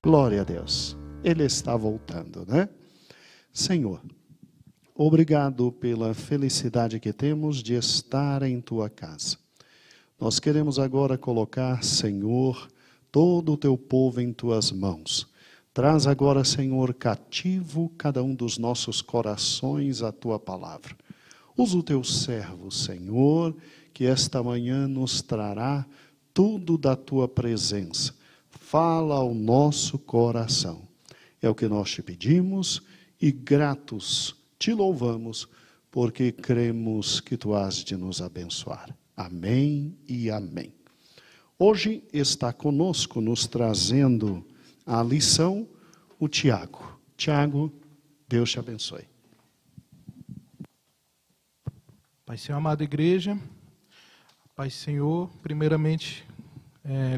Glória a Deus. Ele está voltando, né? Senhor, obrigado pela felicidade que temos de estar em tua casa. Nós queremos agora colocar, Senhor, todo o teu povo em tuas mãos. Traz agora, Senhor, cativo cada um dos nossos corações à tua palavra. Usa o teu servo, Senhor, que esta manhã nos trará tudo da tua presença. Fala ao nosso coração. É o que nós te pedimos e gratos te louvamos, porque cremos que tu has de nos abençoar. Amém e amém. Hoje está conosco, nos trazendo a lição, o Tiago. Tiago, Deus te abençoe. Pai Senhor, amada igreja, Pai Senhor, primeiramente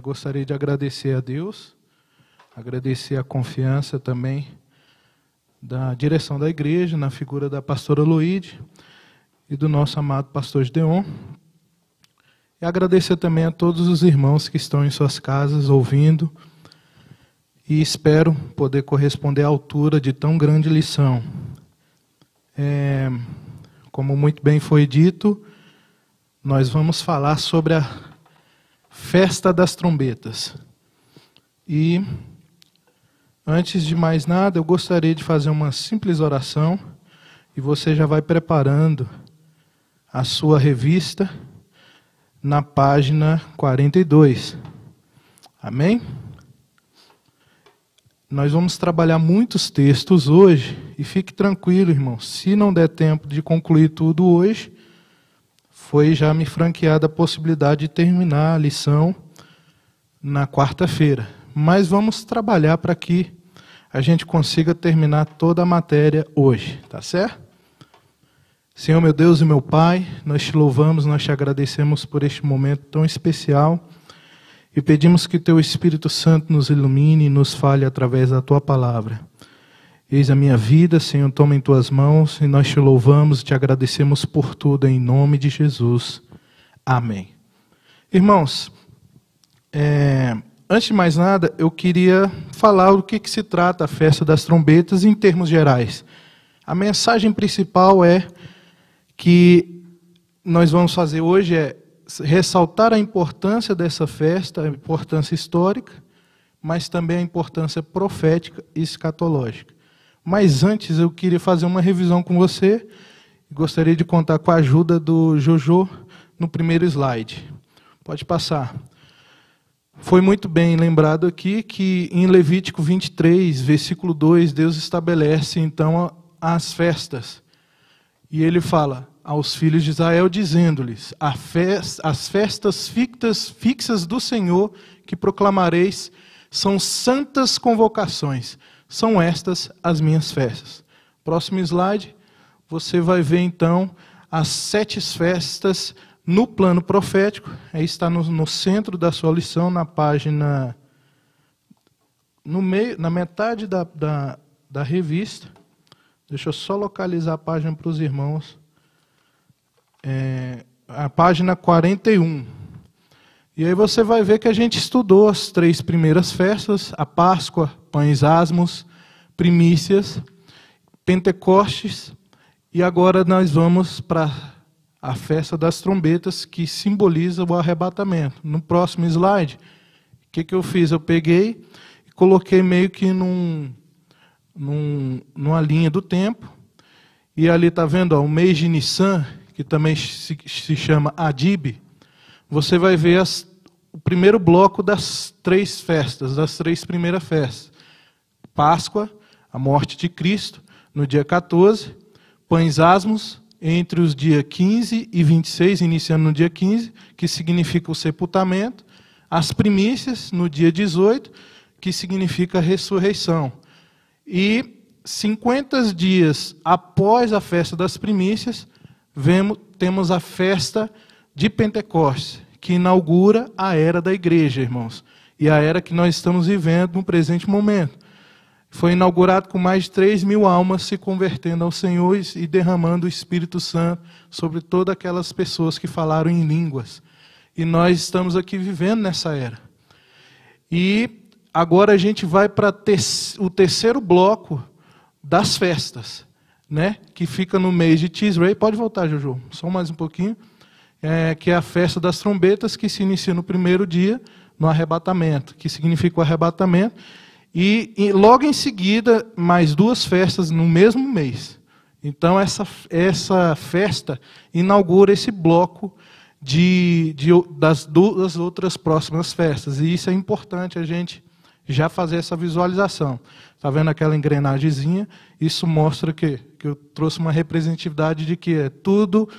gostaria de agradecer a Deus, agradecer a confiança também da direção da igreja, na figura da pastora Loide e do nosso amado pastor Gideon. E agradecer também a todos os irmãos que estão em suas casas ouvindo e espero poder corresponder à altura de tão grande lição. Como muito bem foi dito, nós vamos falar sobre a Festa das Trombetas. E, antes de mais nada, eu gostaria de fazer uma simples oração, e você já vai preparando a sua revista na página 42. Amém? Nós vamos trabalhar muitos textos hoje, e fique tranquilo, irmão, se não der tempo de concluir tudo hoje, foi já me franqueada a possibilidade de terminar a lição na quarta-feira. Mas vamos trabalhar para que a gente consiga terminar toda a matéria hoje, tá certo? Senhor, meu Deus e meu Pai, nós te louvamos, nós te agradecemos por este momento tão especial e pedimos que teu Espírito Santo nos ilumine e nos fale através da tua palavra. Eis a minha vida, Senhor, toma em tuas mãos e nós te louvamos e te agradecemos por tudo em nome de Jesus. Amém. Irmãos, antes de mais nada, eu queria falar o que se trata a Festa das Trombetas em termos gerais. A mensagem principal que nós vamos fazer hoje é ressaltar a importância dessa festa, a importância histórica, mas também a importância profética e escatológica. Mas antes eu queria fazer uma revisão com você. Gostaria de contar com a ajuda do Jojo no primeiro slide. Pode passar. Foi muito bem lembrado aqui que em Levítico 23, versículo 2, Deus estabelece então as festas. E ele fala aos filhos de Israel, dizendo-lhes: as festas fixas do Senhor que proclamareis são santas convocações. São estas as minhas festas. Próximo slide, você vai ver então as 7 festas no plano profético. Aí está no centro da sua lição, na página, no meio, na metade da revista. Deixa eu só localizar a página para os irmãos. A página 41. E aí você vai ver que a gente estudou as 3 primeiras festas, a Páscoa, Pães Asmos, Primícias, Pentecostes, e agora nós vamos para a Festa das Trombetas, que simboliza o arrebatamento. No próximo slide, o que eu fiz? Eu peguei e coloquei meio que numa linha do tempo, e ali está vendo o mês de Nissan, que também se chama Adib. Você vai ver o primeiro bloco das 3 festas, das 3 primeiras festas. Páscoa, a morte de Cristo, no dia 14. Pães Asmos, entre os dias 15 e 26, iniciando no dia 15, que significa o sepultamento. As primícias, no dia 18, que significa a ressurreição. E 50 dias após a festa das primícias, temos a festa de Pentecostes, que inaugura a era da igreja, irmãos. E a era que nós estamos vivendo no presente momento. Foi inaugurado com mais de 3.000 almas se convertendo ao Senhor e derramando o Espírito Santo sobre todas aquelas pessoas que falaram em línguas. E nós estamos aqui vivendo nessa era. E agora a gente vai para o terceiro bloco das festas, né? Que fica no mês de Tisrei. Pode voltar, Jojo, só mais um pouquinho. Que é a festa das trombetas, que se inicia no primeiro dia, no arrebatamento, que significa o arrebatamento. E logo em seguida, mais 2 festas no mesmo mês. Então, essa festa inaugura esse bloco das 2 outras próximas festas. E isso é importante a gente já fazer essa visualização. Está vendo aquela engrenagemzinha? Isso mostra que eu trouxe uma representatividade de que tudo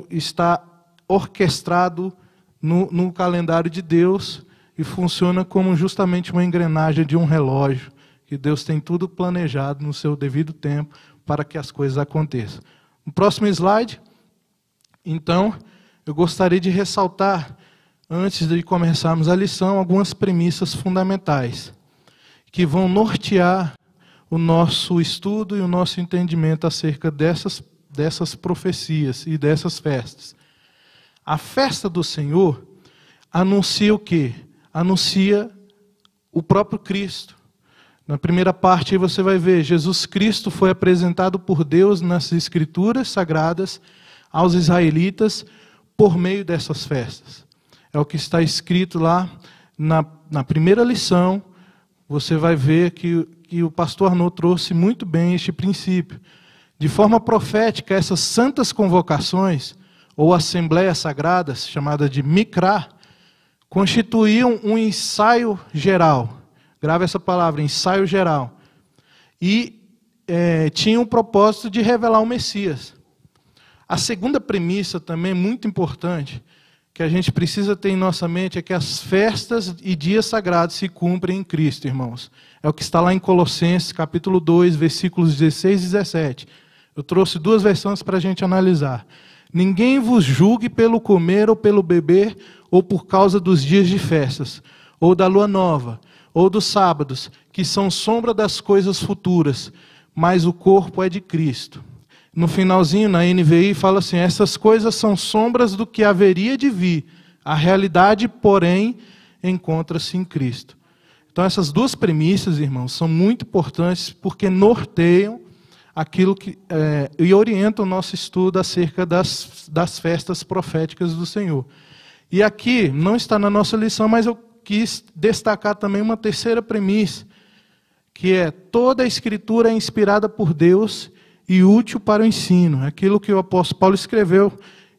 está orquestrado no calendário de Deus e funciona como justamente uma engrenagem de um relógio, que Deus tem tudo planejado no seu devido tempo para que as coisas aconteçam. No próximo slide, então, eu gostaria de ressaltar, antes de começarmos a lição, algumas premissas fundamentais que vão nortear o nosso estudo e o nosso entendimento acerca dessas profecias e dessas festas. A festa do Senhor anuncia o quê? Anuncia o próprio Cristo. Na primeira parte você vai ver, Jesus Cristo foi apresentado por Deus nas Escrituras Sagradas aos israelitas por meio dessas festas. É o que está escrito lá na primeira lição. Você vai ver que o pastor Arnaud trouxe muito bem este princípio. De forma profética, essas santas convocações, ou assembleias sagradas, chamada de Mikra, constituíam um ensaio geral. Grave essa palavra, ensaio geral. E tinham o propósito de revelar o Messias. A segunda premissa também muito importante, que a gente precisa ter em nossa mente, é que as festas e dias sagrados se cumprem em Cristo, irmãos. É o que está lá em Colossenses, capítulo 2, versículos 16 e 17. Eu trouxe 2 versões para a gente analisar. Ninguém vos julgue pelo comer ou pelo beber, ou por causa dos dias de festas, ou da lua nova, ou dos sábados, que são sombra das coisas futuras, mas o corpo é de Cristo. No finalzinho, na NVI, fala assim, essas coisas são sombras do que haveria de vir. A realidade, porém, encontra-se em Cristo. Então, essas 2 premissas, irmãos, são muito importantes, porque norteiam aquilo e orientam o nosso estudo acerca das festas proféticas do Senhor. E aqui, não está na nossa lição, mas eu quis destacar também uma terceira premissa, que é toda a Escritura é inspirada por Deus e útil para o ensino. Aquilo que o apóstolo Paulo escreveu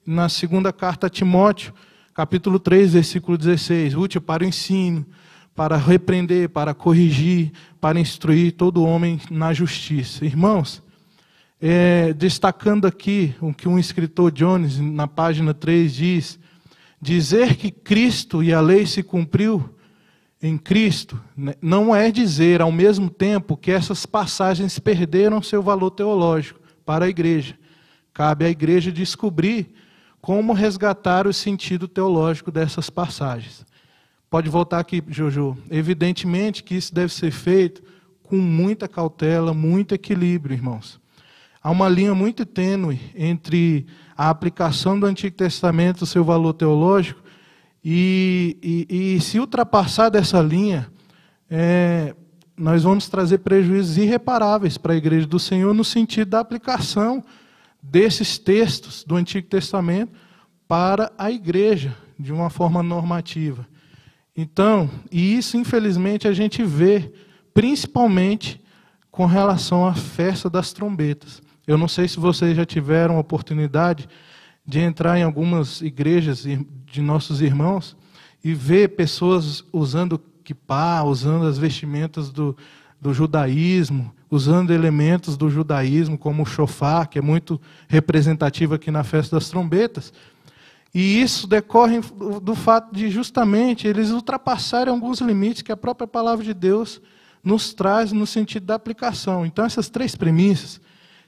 na 2ª carta a Timóteo, capítulo 3, versículo 16. Útil para o ensino, para repreender, para corrigir, para instruir todo homem na justiça. Irmãos, destacando aqui o que um escritor Jones, na página 3, diz, dizer que Cristo e a lei se cumpriu em Cristo não é dizer, ao mesmo tempo, que essas passagens perderam seu valor teológico para a igreja. Cabe à igreja descobrir como resgatar o sentido teológico dessas passagens. Pode voltar aqui, Jojo. Evidentemente que isso deve ser feito com muita cautela, muito equilíbrio, irmãos. Há uma linha muito tênue entre a aplicação do Antigo Testamento, o seu valor teológico, e se ultrapassar dessa linha, nós vamos trazer prejuízos irreparáveis para a igreja do Senhor no sentido da aplicação desses textos do Antigo Testamento para a igreja, de uma forma normativa. Então, e isso infelizmente a gente vê principalmente com relação à festa das trombetas. Eu não sei se vocês já tiveram a oportunidade de entrar em algumas igrejas de nossos irmãos e ver pessoas usando quipá, usando as vestimentas do judaísmo, usando elementos do judaísmo, como o shofar, que é muito representativo aqui na festa das trombetas. E isso decorre do fato de justamente eles ultrapassarem alguns limites que a própria palavra de Deus nos traz no sentido da aplicação. Então essas 3 premissas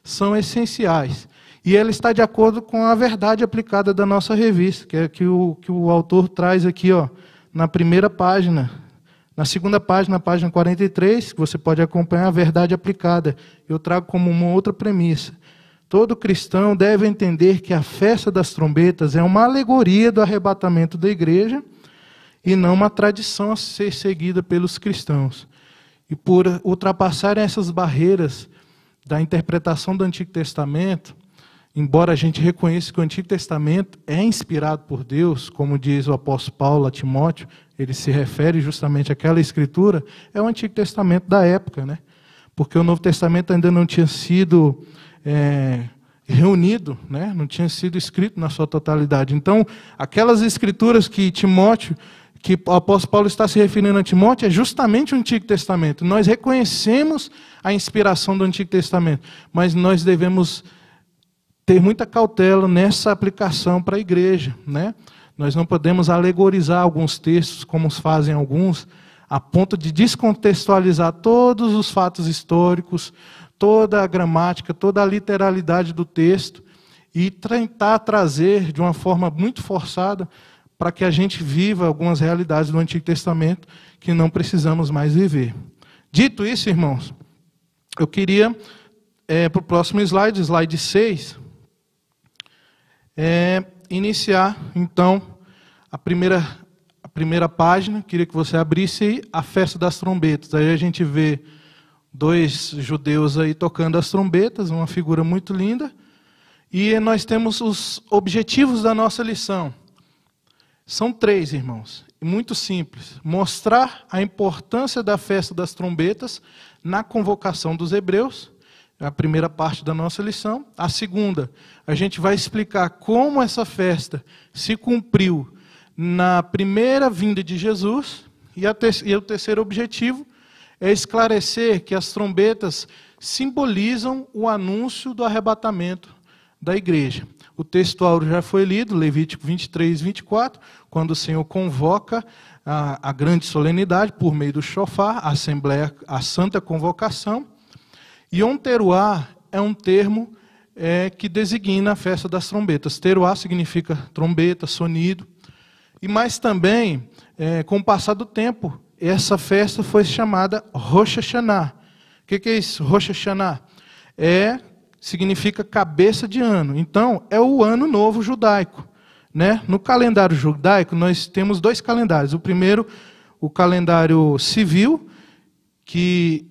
são essenciais. E ela está de acordo com a verdade aplicada da nossa revista, que é que o autor traz aqui, na primeira página. Na 2ª página, na página 43, que você pode acompanhar a verdade aplicada. Eu trago como uma outra premissa. Todo cristão deve entender que a festa das trombetas é uma alegoria do arrebatamento da igreja e não uma tradição a ser seguida pelos cristãos. E por ultrapassarem essas barreiras da interpretação do Antigo Testamento, embora a gente reconheça que o Antigo Testamento é inspirado por Deus, como diz o apóstolo Paulo a Timóteo, ele se refere justamente àquela escritura, é o Antigo Testamento da época, né? Porque o Novo Testamento ainda não tinha sido reunido, né? Não tinha sido escrito na sua totalidade. Então, aquelas escrituras que o apóstolo Paulo está se referindo a Timóteo, é justamente o Antigo Testamento. Nós reconhecemos a inspiração do Antigo Testamento, mas nós devemos ter muita cautela nessa aplicação para a igreja, né? Nós não podemos alegorizar alguns textos, como fazem alguns, a ponto de descontextualizar todos os fatos históricos, toda a gramática, toda a literalidade do texto, e tentar trazer de uma forma muito forçada para que a gente viva algumas realidades do Antigo Testamento que não precisamos mais viver. Dito isso, irmãos, eu queria, para o próximo slide, slide 6, iniciar, então, a primeira página. Queria que você abrisse aí, a festa das trombetas. Aí a gente vê 2 judeus aí tocando as trombetas, uma figura muito linda. E nós temos os objetivos da nossa lição. São 3, irmãos, muito simples. Mostrar a importância da festa das trombetas na convocação dos hebreus, é a primeira parte da nossa lição. A segunda, a gente vai explicar como essa festa se cumpriu na primeira vinda de Jesus. E o terceiro objetivo é esclarecer que as trombetas simbolizam o anúncio do arrebatamento da igreja. O texto áureo já foi lido, Levítico 23, 24, quando o Senhor convoca a grande solenidade por meio do shofar, a assembleia, a santa convocação. Yom Teruah é um termo que designa a festa das trombetas. Teruah significa trombeta, sonido. Mas também, com o passar do tempo, essa festa foi chamada Rosh Hashanah. O que é isso? Rosh Hashanah significa cabeça de ano. Então, é o ano novo judaico, né? No calendário judaico, nós temos 2 calendários. O primeiro, o calendário civil, que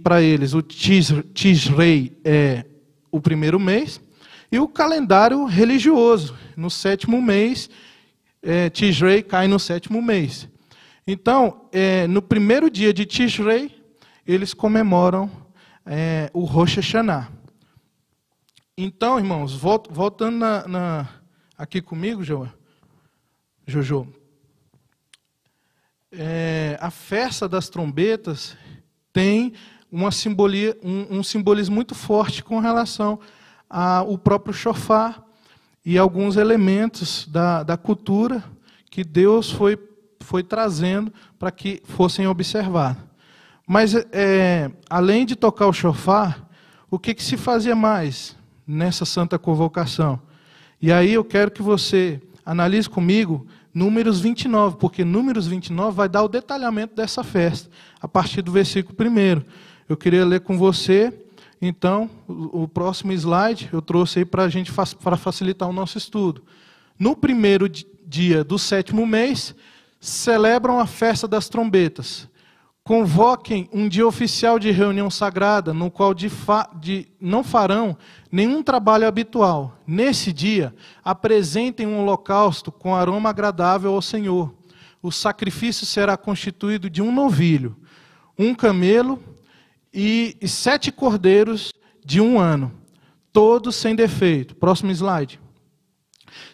para eles o Tishrei é o primeiro mês, e o calendário religioso. No 7º mês, Tishrei cai no 7º mês. Então, no primeiro dia de Tishrei, eles comemoram o Rosh Hashanah. Então, irmãos, voltando aqui comigo, Jojo, a festa das trombetas tem um simbolismo muito forte com relação ao próprio shofar e alguns elementos da cultura que Deus foi trazendo para que fossem observados. Mas, além de tocar o shofar, o que se fazia mais nessa santa convocação? E aí eu quero que você analise comigo Números 29, porque Números 29 vai dar o detalhamento dessa festa, a partir do versículo 1. Eu queria ler com você, então, o próximo slide, eu trouxe aí para a gente, para facilitar o nosso estudo. No primeiro dia do 7º mês, celebram a festa das trombetas. Convoquem um dia oficial de reunião sagrada, no qual não farão nenhum trabalho habitual. Nesse dia, apresentem um holocausto com aroma agradável ao Senhor. O sacrifício será constituído de um novilho, um camelo e 7 cordeiros de 1 ano, todos sem defeito. Próximo slide.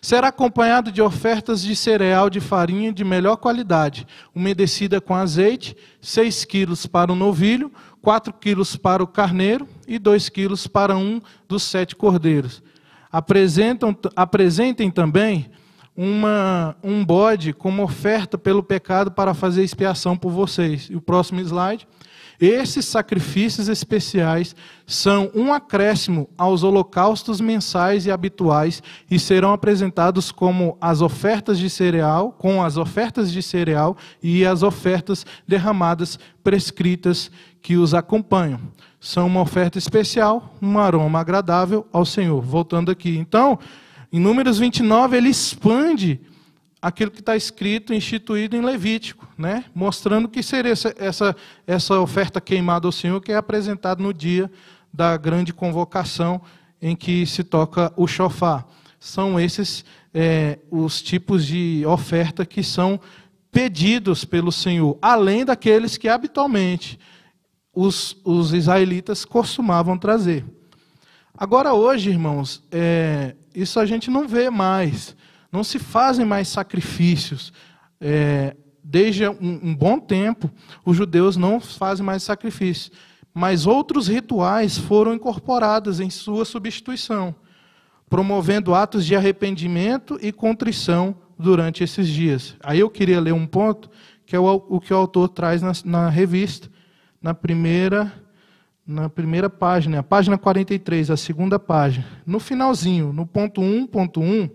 Será acompanhado de ofertas de cereal de farinha de melhor qualidade, umedecida com azeite, 6 quilos para o novilho, 4 quilos para o carneiro e 2 quilos para um dos 7 cordeiros. Apresentem também um bode como oferta pelo pecado para fazer expiação por vocês. E o próximo slide. Esses sacrifícios especiais são um acréscimo aos holocaustos mensais e habituais e serão apresentados como as ofertas de cereal, e as ofertas derramadas prescritas que os acompanham. São uma oferta especial, um aroma agradável ao Senhor. Voltando aqui. Então, em Números 29, ele expande aquilo que está escrito, instituído em Levítico, né? Mostrando que seria essa oferta queimada ao Senhor, que é apresentada no dia da grande convocação, em que se toca o shofar. São esses os tipos de oferta que são pedidos pelo Senhor, além daqueles que habitualmente os israelitas costumavam trazer. Agora hoje, irmãos, isso a gente não vê mais, não se fazem mais sacrifícios. Desde um bom tempo, os judeus não fazem mais sacrifícios, mas outros rituais foram incorporados em sua substituição, promovendo atos de arrependimento e contrição durante esses dias. Aí eu queria ler um ponto, que é o que o autor traz na revista, na primeira página, a página 43, a segunda página. No finalzinho, no ponto 1.1,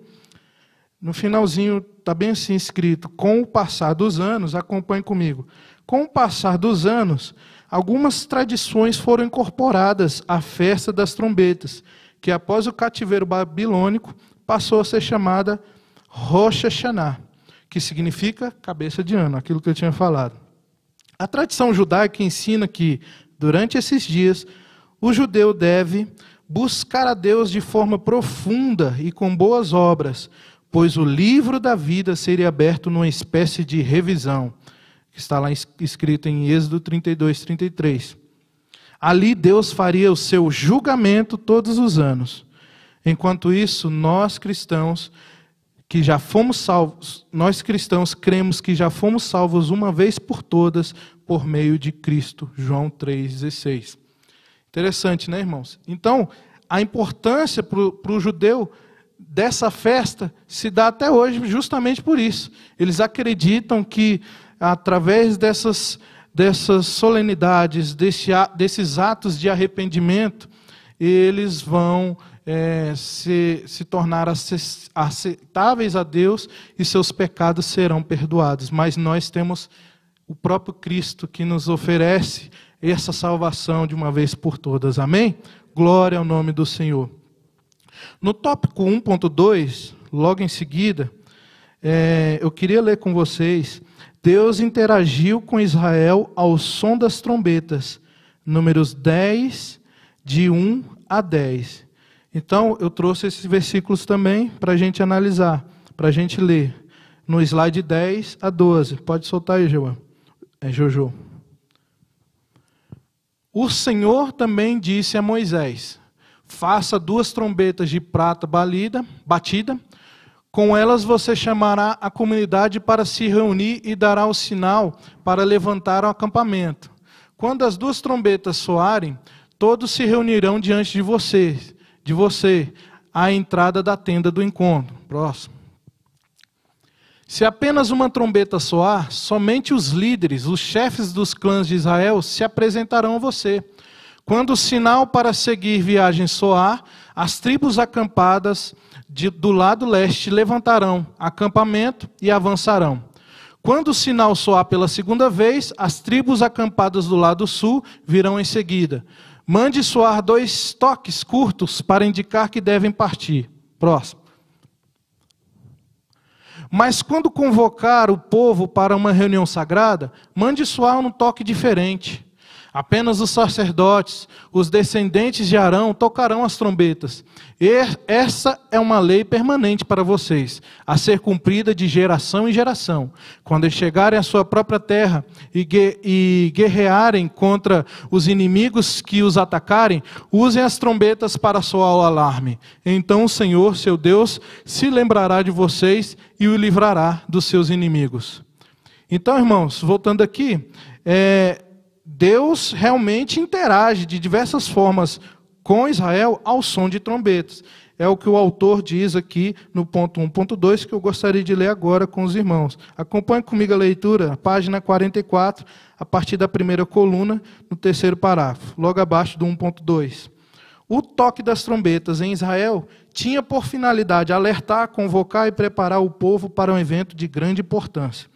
no finalzinho está bem assim escrito: com o passar dos anos, acompanhe comigo, com o passar dos anos, algumas tradições foram incorporadas à festa das trombetas, que após o cativeiro babilônico passou a ser chamada Rosh Hashanah, que significa cabeça de ano, aquilo que eu tinha falado. A tradição judaica ensina que, durante esses dias, o judeu deve buscar a Deus de forma profunda e com boas obras, pois o livro da vida seria aberto numa espécie de revisão, que está lá escrito em Êxodo 32:33. Ali Deus faria o seu julgamento todos os anos. Enquanto isso, nós cristãos que já fomos salvos, nós cristãos cremos que já fomos salvos uma vez por todas por meio de Cristo. João 3,16. Interessante, né, irmãos? Então, a importância para o judeu dessa festa se dá até hoje justamente por isso. Eles acreditam que, através dessas solenidades, desses atos de arrependimento, eles vão se tornar aceitáveis a Deus e seus pecados serão perdoados. Mas nós temos o próprio Cristo que nos oferece essa salvação de uma vez por todas. Amém? Glória ao nome do Senhor. No tópico 1.2, logo em seguida, eu queria ler com vocês: Deus interagiu com Israel ao som das trombetas. Números 10, de 1 a 10. Então, eu trouxe esses versículos também para a gente analisar, para a gente ler. No slide 10 a 12. Pode soltar aí, Jojo. O Senhor também disse a Moisés: faça 2 trombetas de prata batida. Com elas você chamará a comunidade para se reunir e dará o sinal para levantar o acampamento. Quando as 2 trombetas soarem, todos se reunirão diante de você, à entrada da tenda do encontro. Próximo. Se apenas uma trombeta soar, somente os líderes, os chefes dos clãs de Israel, se apresentarão a você. Quando o sinal para seguir viagem soar, as tribos acampadas do lado leste levantarão acampamento e avançarão. Quando o sinal soar pela segunda vez, as tribos acampadas do lado sul virão em seguida. Mande soar 2 toques curtos para indicar que devem partir. Próximo. Mas quando convocar o povo para uma reunião sagrada, mande soar um toque diferente. Apenas os sacerdotes, os descendentes de Arão, tocarão as trombetas. Essa é uma lei permanente para vocês, a ser cumprida de geração em geração. Quando chegarem à sua própria terra e guerrearem contra os inimigos que os atacarem, usem as trombetas para soar o alarme. Então o Senhor, seu Deus, se lembrará de vocês e o livrará dos seus inimigos. Então, irmãos, voltando aqui, Deus realmente interage de diversas formas com Israel ao som de trombetas. É o que o autor diz aqui no ponto 1.2, que eu gostaria de ler agora com os irmãos. Acompanhe comigo a leitura, página 44, a partir da primeira coluna, no terceiro parágrafo, logo abaixo do 1.2. O toque das trombetas em Israel tinha por finalidade alertar, convocar e preparar o povo para um evento de grande importância.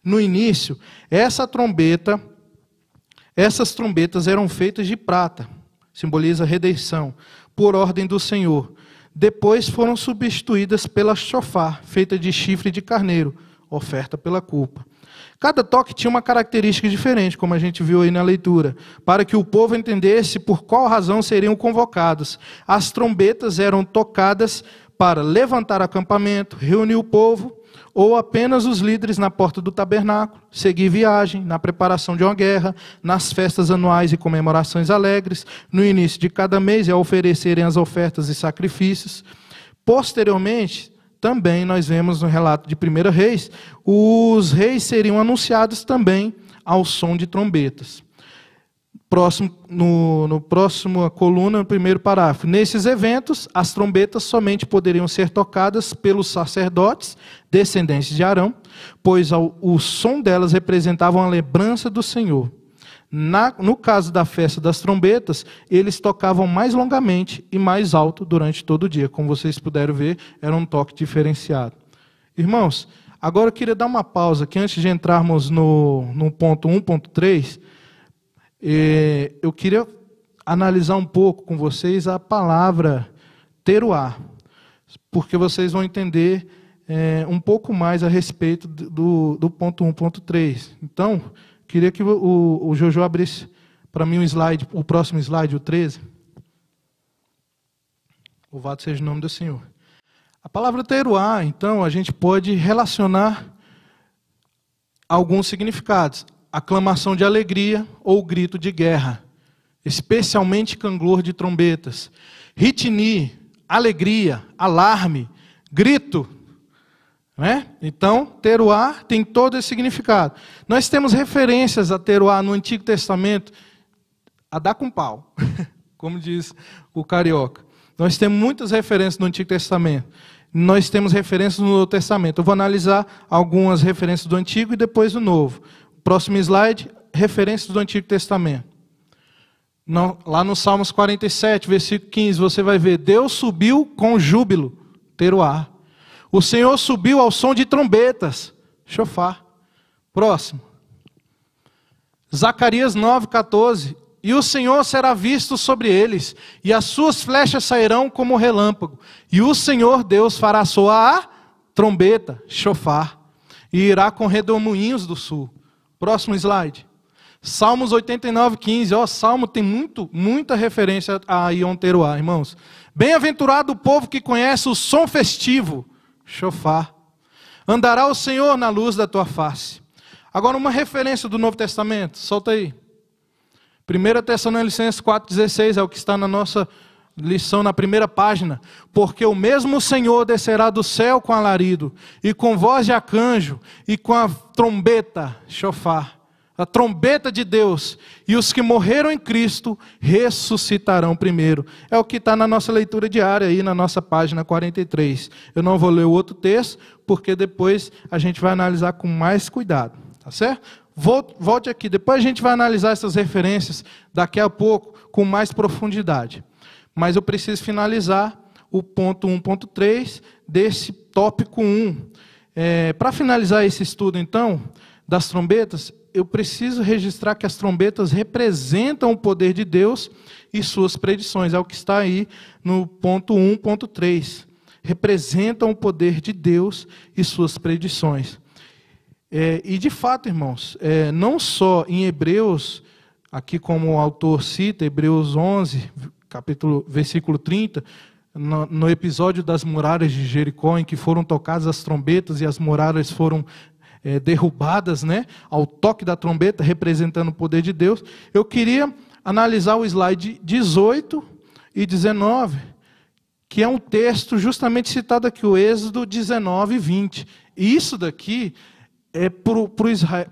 No início, essas trombetas eram feitas de prata, simboliza a redenção, por ordem do Senhor. depois foram substituídas pela shofar, feita de chifre de carneiro, oferta pela culpa. Cada toque tinha uma característica diferente, como a gente viu aí na leitura, para que o povo entendesse por qual razão seriam convocados. As trombetas eram tocadas para levantar acampamento, reunir o povo, ou apenas os líderes na porta do tabernáculo, seguir viagem, na preparação de uma guerra, nas festas anuais e comemorações alegres, no início de cada mês, e a oferecerem as ofertas e sacrifícios. Posteriormente, também nós vemos no relato de 1 Reis, os reis seriam anunciados também ao som de trombetas. No próximo coluna, no primeiro parágrafo. Nesses eventos, as trombetas somente poderiam ser tocadas pelos sacerdotes, descendentes de Arão, pois o som delas representava uma lembrança do Senhor. No caso da festa das trombetas, eles tocavam mais longamente e mais alto durante todo o dia. Como vocês puderam ver, era um toque diferenciado. Irmãos, agora eu queria dar uma pausa aqui antes de entrarmos no ponto 1.3. Eu queria analisar um pouco com vocês a palavra teruá, porque vocês vão entender um pouco mais a respeito do ponto 1.3. Então, queria que o Jojo abrisse para mim o próximo slide, o 13. Louvado seja o nome do Senhor. A palavra teruá, então, a gente pode relacionar alguns significados. Aclamação de alegria ou grito de guerra, especialmente canglor de trombetas. Ritini, alegria, alarme, grito. Né? Então, teruá tem todo esse significado. Nós temos referências a teruá no Antigo Testamento, a dar com pau, como diz o carioca. Nós temos muitas referências no Antigo Testamento. Nós temos referências no Novo Testamento. Eu vou analisar algumas referências do Antigo e depois do Novo. Próximo slide, referências do Antigo Testamento. Lá no Salmos 47, versículo 15, você vai ver, Deus subiu com júbilo, teruá. O Senhor subiu ao som de trombetas, shofar. Próximo. Zacarias 9:14, e o Senhor será visto sobre eles, e as suas flechas sairão como relâmpago, e o Senhor Deus fará soar a trombeta, shofar, e irá com redemoinhos do sul. Próximo slide. Salmos 89:15. Salmo tem muita referência a Yom Teruá, irmãos. Bem-aventurado o povo que conhece o som festivo, shofar. Andará o Senhor na luz da tua face. Agora uma referência do Novo Testamento. Solta aí. 1 Tessalonicenses 4:16 é o que está na nossa lição na primeira página. Porque o mesmo Senhor descerá do céu com alarido, e com voz de arcanjo, e com a trombeta, shofar, a trombeta de Deus, e os que morreram em Cristo ressuscitarão primeiro. É o que está na nossa leitura diária, aí na nossa página 43. Eu não vou ler o outro texto, porque depois a gente vai analisar com mais cuidado. Tá certo? Volte aqui, depois a gente vai analisar essas referências daqui a pouco com mais profundidade. Mas eu preciso finalizar o ponto 1.3 desse tópico 1. Para finalizar esse estudo, então, das trombetas, eu preciso registrar que as trombetas representam o poder de Deus e suas predições. É o que está aí no ponto 1.3. Representam o poder de Deus e suas predições. E de fato, irmãos, não só em Hebreus, aqui como o autor cita, Hebreus 11, versículo 30, no episódio das muralhas de Jericó, em que foram tocadas as trombetas e as muralhas foram derrubadas, né, ao toque da trombeta, representando o poder de Deus, eu queria analisar o slide 18 e 19, que é um texto justamente citado aqui, o Êxodo 19 e 20. E isso daqui,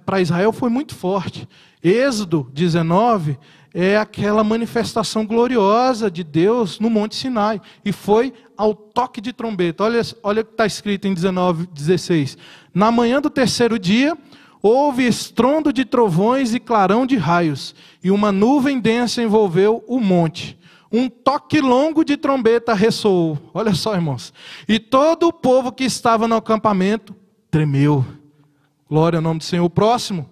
para Israel, foi muito forte. Êxodo 19 é aquela manifestação gloriosa de Deus no Monte Sinai. E foi ao toque de trombeta. Olha o que está escrito em 19:16. Na manhã do terceiro dia, houve estrondo de trovões e clarão de raios, e uma nuvem densa envolveu o monte. Um toque longo de trombeta ressoou. Olha só, irmãos. E todo o povo que estava no acampamento tremeu. Glória ao nome do Senhor. O próximo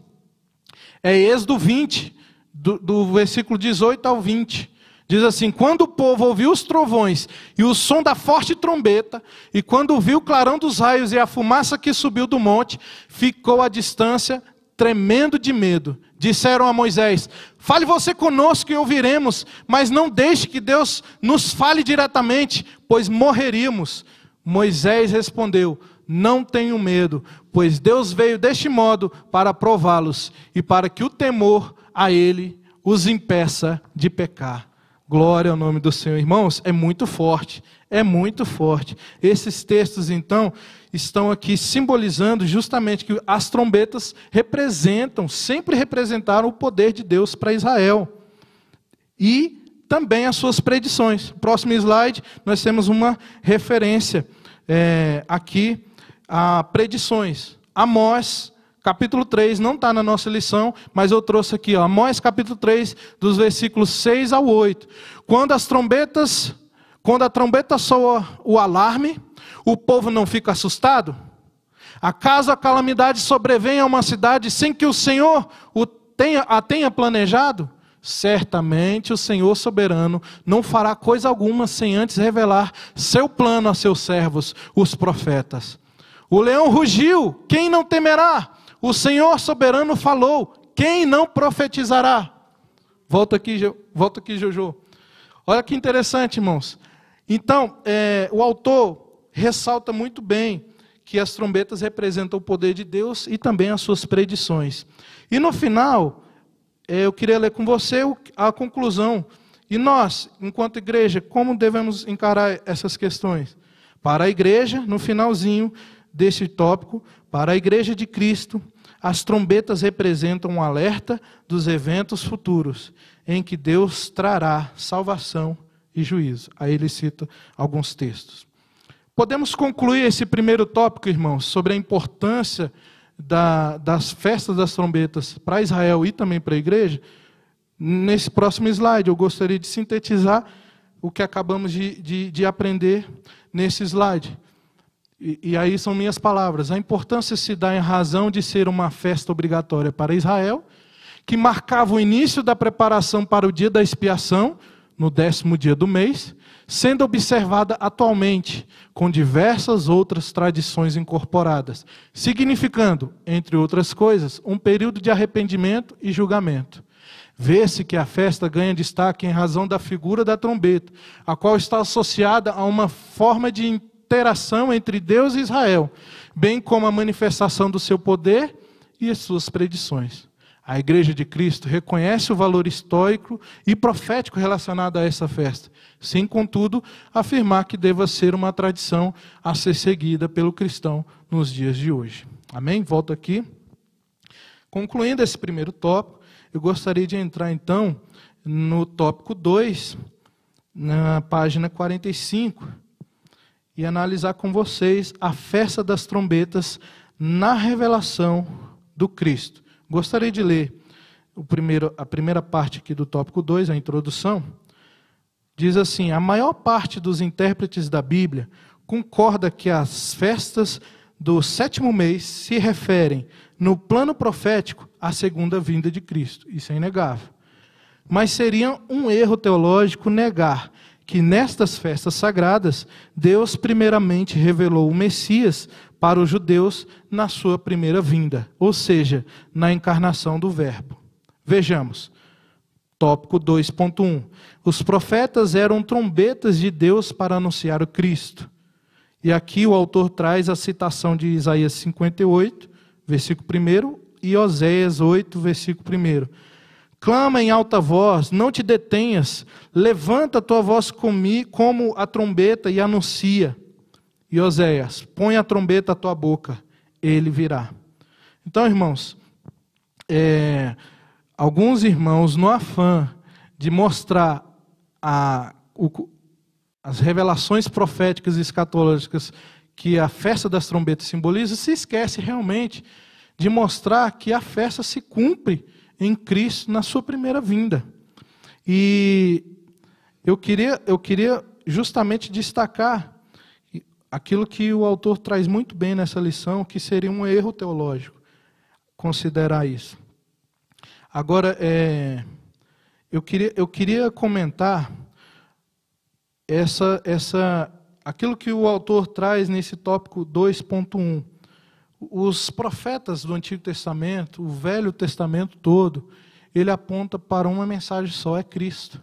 é Êxodo 20, do versículo 18 ao 20. Diz assim: quando o povo ouviu os trovões e o som da forte trombeta, e quando viu o clarão dos raios e a fumaça que subiu do monte, ficou à distância, tremendo de medo. Disseram a Moisés: fale você conosco e ouviremos, mas não deixe que Deus nos fale diretamente, pois morreríamos. Moisés respondeu: não tenham medo, pois Deus veio deste modo para prová-los e para que o temor a Ele os impeça de pecar. Glória ao nome do Senhor. Irmãos, é muito forte, é muito forte. Esses textos, então, estão aqui simbolizando justamente que as trombetas sempre representaram o poder de Deus para Israel. E também as suas predições. Próximo slide, nós temos uma referência aqui a predições. Amós, capítulo 3, não está na nossa lição, mas eu trouxe aqui, ó, Amós capítulo 3, dos versículos 6 ao 8. Quando a trombeta soa o alarme, o povo não fica assustado? Acaso a calamidade sobrevém a uma cidade sem que o Senhor a tenha planejado? Certamente o Senhor soberano não fará coisa alguma sem antes revelar seu plano a seus servos, os profetas. O leão rugiu, quem não temerá? O Senhor soberano falou, quem não profetizará? Volta aqui, Jojo. Olha que interessante, irmãos. Então, o autor ressalta muito bem que as trombetas representam o poder de Deus e também as suas predições. E no final, eu queria ler com você a conclusão. E nós, enquanto igreja, como devemos encarar essas questões? Para a igreja, no finalzinho deste tópico, para a igreja de Cristo, as trombetas representam um alerta dos eventos futuros, em que Deus trará salvação e juízo. Aí ele cita alguns textos. Podemos concluir esse primeiro tópico, irmãos, sobre a importância das festas das trombetas para Israel e também para a igreja. Nesse próximo slide, eu gostaria de sintetizar o que acabamos de aprender nesse slide. E aí são minhas palavras. A importância se dá em razão de ser uma festa obrigatória para Israel, que marcava o início da preparação para o dia da expiação, no 10º dia do mês, sendo observada atualmente, com diversas outras tradições incorporadas, significando, entre outras coisas, um período de arrependimento e julgamento. Vê-se que a festa ganha destaque em razão da figura da trombeta, a qual está associada a uma forma de interação entre Deus e Israel, bem como a manifestação do seu poder e as suas predições. A Igreja de Cristo reconhece o valor histórico e profético relacionado a essa festa, sem, contudo, afirmar que deva ser uma tradição a ser seguida pelo cristão nos dias de hoje. Amém? Volto aqui. Concluindo esse primeiro tópico, eu gostaria de entrar, então, no tópico 2, na página 45, e analisar com vocês a festa das trombetas na revelação do Cristo. Gostaria de ler a primeira parte aqui do tópico 2, a introdução. Diz assim: a maior parte dos intérpretes da Bíblia concorda que as festas do 7º mês se referem, no plano profético, à segunda vinda de Cristo. Isso é inegável. Mas seria um erro teológico negar que nestas festas sagradas, Deus primeiramente revelou o Messias para os judeus na sua primeira vinda, ou seja, na encarnação do Verbo. Vejamos, tópico 2.1. Os profetas eram trombetas de Deus para anunciar o Cristo. E aqui o autor traz a citação de Isaías 58, versículo 1, e Oséias 8, versículo 1. Clama em alta voz, não te detenhas, levanta a tua voz como a trombeta e anuncia. E Oséias, põe a trombeta à tua boca, ele virá. Então, irmãos, alguns irmãos, no afã de mostrar as revelações proféticas e escatológicas que a festa das trombetas simboliza, se esquece realmente de mostrar que a festa se cumpre em Cristo na sua primeira vinda. E eu queria justamente destacar aquilo que o autor traz muito bem nessa lição, que seria um erro teológico considerar isso. Agora, Eu queria comentar aquilo que o autor traz nesse tópico 2.1. Os profetas do Antigo Testamento, o Velho Testamento todo, ele aponta para uma mensagem só, é Cristo.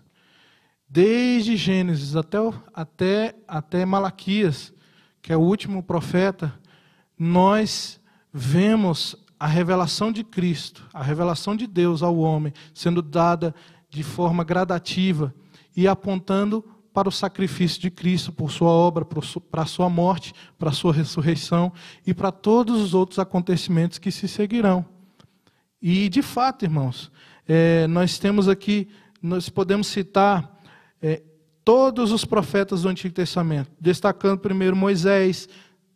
Desde Gênesis até Malaquias, que é o último profeta, nós vemos a revelação de Cristo, a revelação de Deus ao homem, sendo dada de forma gradativa e apontando para o sacrifício de Cristo, por sua obra, para a sua morte, para a sua ressurreição e para todos os outros acontecimentos que se seguirão. E, de fato, irmãos, nós temos aqui, nós podemos citar todos os profetas do Antigo Testamento, destacando primeiro Moisés,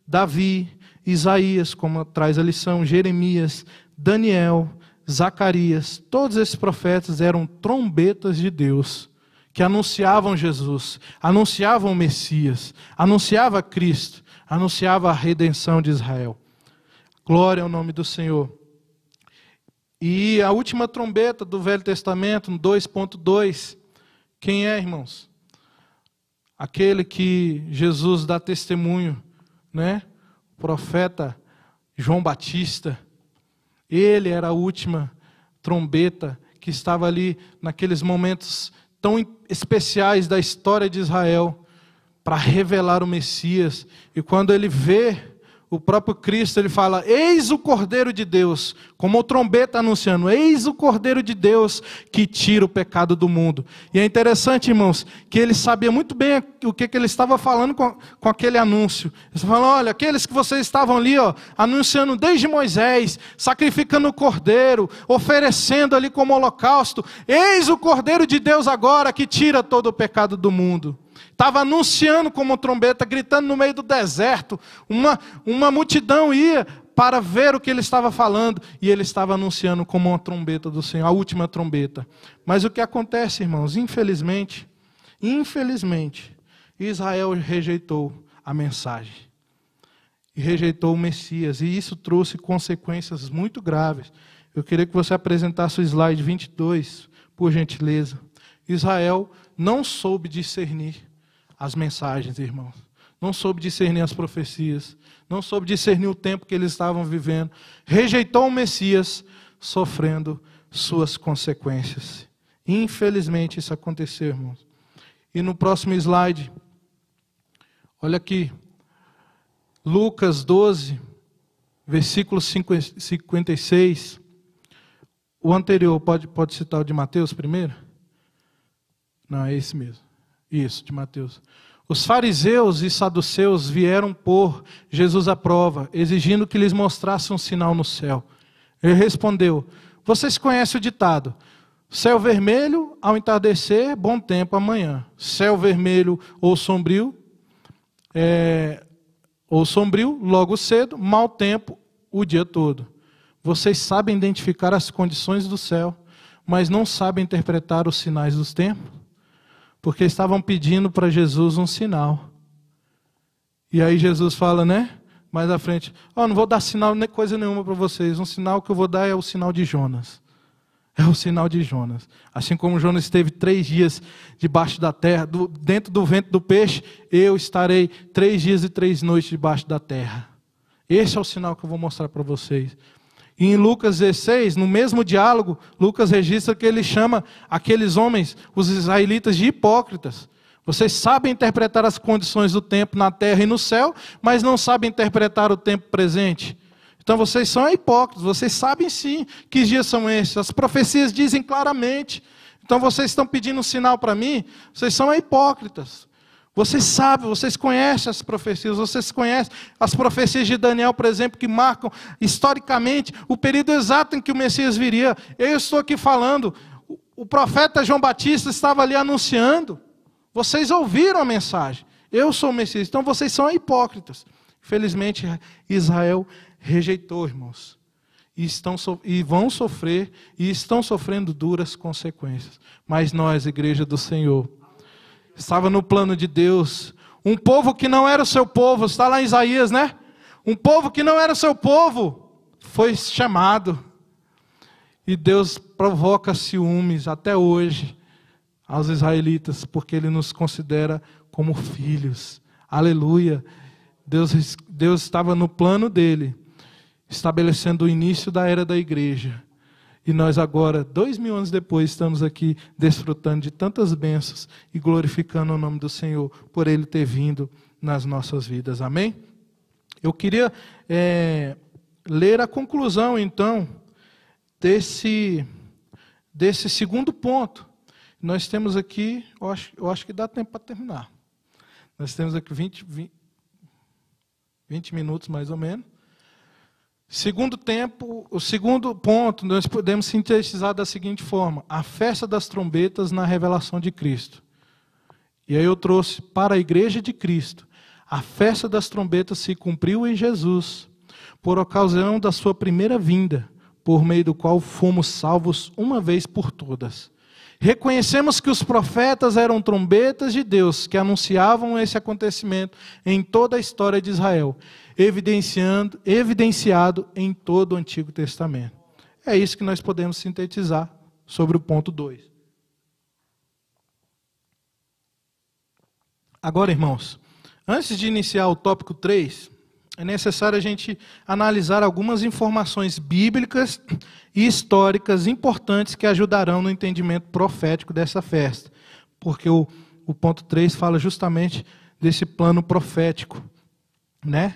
Davi, Isaías, como traz a lição, Jeremias, Daniel, Zacarias. Todos esses profetas eram trombetas de Deus, que anunciavam Jesus, anunciavam o Messias, anunciava Cristo, anunciava a redenção de Israel. Glória ao nome do Senhor. E a última trombeta do Velho Testamento, no 2.2, quem é, irmãos? Aquele que Jesus dá testemunho, né? O profeta João Batista. Ele era a última trombeta que estava ali naqueles momentos tão especiais da história de Israel para revelar o Messias. E quando ele vê o próprio Cristo, ele fala: eis o Cordeiro de Deus, como o trombeta anunciando, eis o Cordeiro de Deus que tira o pecado do mundo. E é interessante, irmãos, que ele sabia muito bem o que ele estava falando com aquele anúncio. Ele estava falando: olha, aqueles que vocês estavam ali, anunciando desde Moisés, sacrificando o Cordeiro, oferecendo ali como holocausto, eis o Cordeiro de Deus agora que tira todo o pecado do mundo. Estava anunciando como trombeta, gritando no meio do deserto. Uma multidão ia para ver o que ele estava falando. E ele estava anunciando como uma trombeta do Senhor, a última trombeta. Mas o que acontece, irmãos? Infelizmente, Israel rejeitou a mensagem. E rejeitou o Messias. E isso trouxe consequências muito graves. Eu queria que você apresentasse o slide 22, por gentileza. Israel não soube discernir as mensagens, irmãos. Não soube discernir as profecias. Não soube discernir o tempo que eles estavam vivendo. Rejeitou o Messias, sofrendo suas consequências. Infelizmente isso aconteceu, irmãos. E no próximo slide, olha aqui. Lucas 12, versículo 56. O anterior, pode citar o de Mateus primeiro? Não, é esse mesmo. Isso, de Mateus. Os fariseus e saduceus vieram pôr Jesus à prova, exigindo que lhes mostrasse um sinal no céu. Ele respondeu: vocês conhecem o ditado: céu vermelho ao entardecer, bom tempo amanhã. Céu vermelho ou sombrio, logo cedo, mau tempo o dia todo. Vocês sabem identificar as condições do céu, mas não sabem interpretar os sinais dos tempos. Porque estavam pedindo para Jesus um sinal. E aí Jesus fala, né? Mais à frente: não vou dar sinal, nem coisa nenhuma para vocês. Um sinal que eu vou dar é o sinal de Jonas. É o sinal de Jonas. Assim como Jonas esteve 3 dias debaixo da terra, dentro do ventre do peixe, eu estarei 3 dias e 3 noites debaixo da terra. Esse é o sinal que eu vou mostrar para vocês. E em Lucas 16, no mesmo diálogo, Lucas registra que ele chama aqueles homens, os israelitas, de hipócritas. Vocês sabem interpretar as condições do tempo na terra e no céu, mas não sabem interpretar o tempo presente. Então vocês são hipócritas, vocês sabem sim que dias são esses. As profecias dizem claramente. Então vocês estão pedindo um sinal para mim, vocês são hipócritas. Vocês sabem, vocês conhecem as profecias, vocês conhecem as profecias de Daniel, por exemplo, que marcam historicamente o período exato em que o Messias viria. Eu estou aqui falando, o profeta João Batista estava ali anunciando. Vocês ouviram a mensagem. Eu sou o Messias, então vocês são hipócritas. Infelizmente, Israel rejeitou, irmãos. E vão sofrer, e estão sofrendo duras consequências. Mas nós, Igreja do Senhor, estava no plano de Deus. Um povo que não era o seu povo, está lá em Isaías, né? Um povo que não era o seu povo, foi chamado. E Deus provoca ciúmes até hoje. aos israelitas, porque Ele nos considera como filhos. Aleluia! Deus estava no plano dele, estabelecendo o início da era da igreja. E nós agora, 2000 anos depois, estamos aqui desfrutando de tantas bênçãos e glorificando o nome do Senhor por Ele ter vindo nas nossas vidas. Amém? Eu queria ler a conclusão, então, desse segundo ponto. Nós temos aqui, eu acho que dá tempo para terminar. Nós temos aqui 20 minutos, mais ou menos. O segundo ponto, nós podemos sintetizar da seguinte forma: a festa das trombetas na revelação de Cristo. E aí eu trouxe para a igreja de Cristo. A festa das trombetas se cumpriu em Jesus, por ocasião da sua primeira vinda, por meio do qual fomos salvos uma vez por todas. Reconhecemos que os profetas eram trombetas de Deus, que anunciavam esse acontecimento em toda a história de Israel, evidenciado em todo o Antigo Testamento. É isso que nós podemos sintetizar sobre o ponto 2. Agora, irmãos, antes de iniciar o tópico 3, é necessário a gente analisar algumas informações bíblicas e históricas importantes que ajudarão no entendimento profético dessa festa. Porque o ponto 3 fala justamente desse plano profético, né?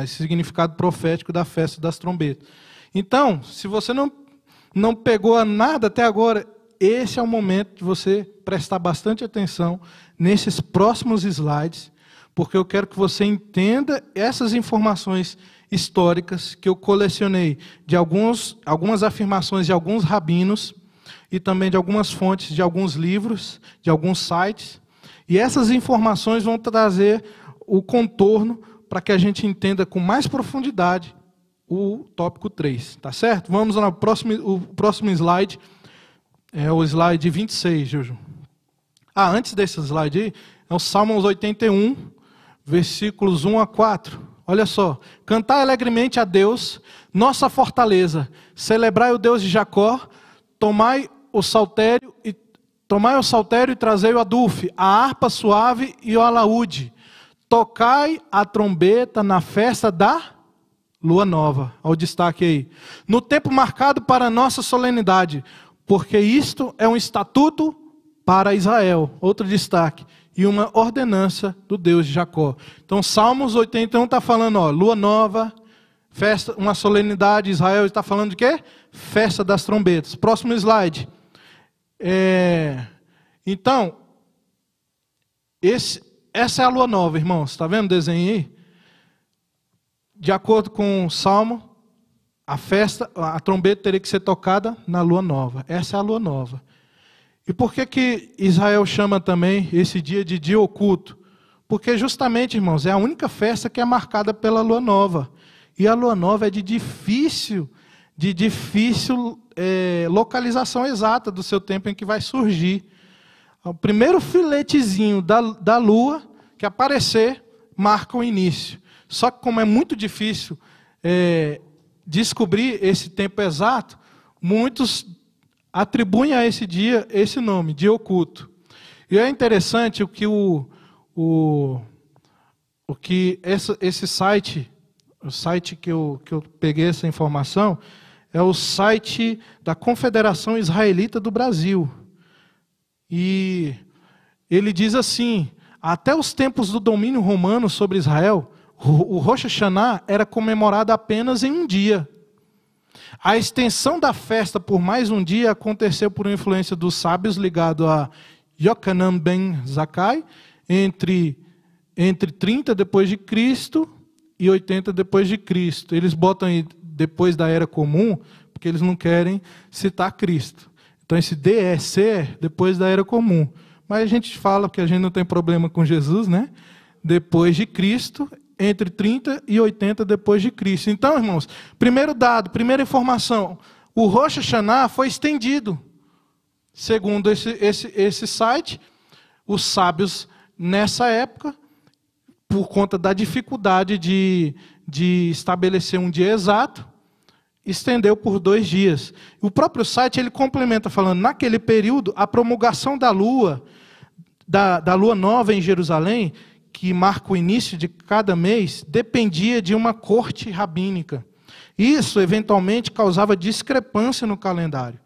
Esse significado profético da festa das trombetas. Então, se você não pegou nada até agora, esse é o momento de você prestar bastante atenção nesses próximos slides, porque eu quero que você entenda essas informações históricas que eu colecionei de algumas afirmações de alguns rabinos e também de algumas fontes, de alguns livros, de alguns sites. E essas informações vão trazer o contorno para que a gente entenda com mais profundidade o tópico 3, tá certo? Vamos lá, o próximo slide é o slide 26, Juju. Antes desse slide aí, é o Salmos 81, versículos 1 a 4. Olha só. Cantai alegremente a Deus, nossa fortaleza. Celebrai o Deus de Jacó. Tomai o saltério e trazei o adufe, a harpa suave e o alaúde. Tocai a trombeta na festa da lua nova. Olha o destaque aí. No tempo marcado para a nossa solenidade, porque isto é um estatuto para Israel. Outro destaque. E uma ordenança do Deus de Jacó. Então, Salmos 81 está falando, lua nova, festa, uma solenidade. Israel está falando de quê? Festa das trombetas. Próximo slide. Então, essa é a lua nova, irmãos. Está vendo o desenho aí? De acordo com o Salmo, a trombeta teria que ser tocada na lua nova. Essa é a lua nova. E por que Israel chama também esse dia de dia oculto? Porque justamente, irmãos, é a única festa que é marcada pela lua nova. E a lua nova é de difícil localização exata do seu tempo em que vai surgir. O primeiro filetezinho da lua que aparecer marca o início. Só que como é muito difícil descobrir esse tempo exato, muitos atribuem a esse dia esse nome, dia oculto. E é interessante esse site, o site que eu peguei essa informação, é o site da Confederação Israelita do Brasil. E ele diz assim: até os tempos do domínio romano sobre Israel, o Rosh Hashanah era comemorado apenas em um dia. A extensão da festa por mais um dia aconteceu por influência dos sábios ligado a Yochanan ben Zakkai entre 30 depois de Cristo e 80 depois de Cristo. Eles botam aí depois da Era Comum, porque eles não querem citar Cristo. Então esse DEC é depois da Era Comum. Mas a gente fala que a gente não tem problema com Jesus, né? Depois de Cristo, entre 30 e 80 depois de Cristo. Então, irmãos, primeiro dado, primeira informação, o Rosh Hashanah foi estendido. Segundo esse site, os sábios nessa época, por conta da dificuldade de estabelecer um dia exato, estendeu por 2 dias. O próprio site ele complementa falando, naquele período, a promulgação da lua nova em Jerusalém, que marca o início de cada mês, dependia de uma corte rabínica. Isso, eventualmente, causava discrepância no calendário.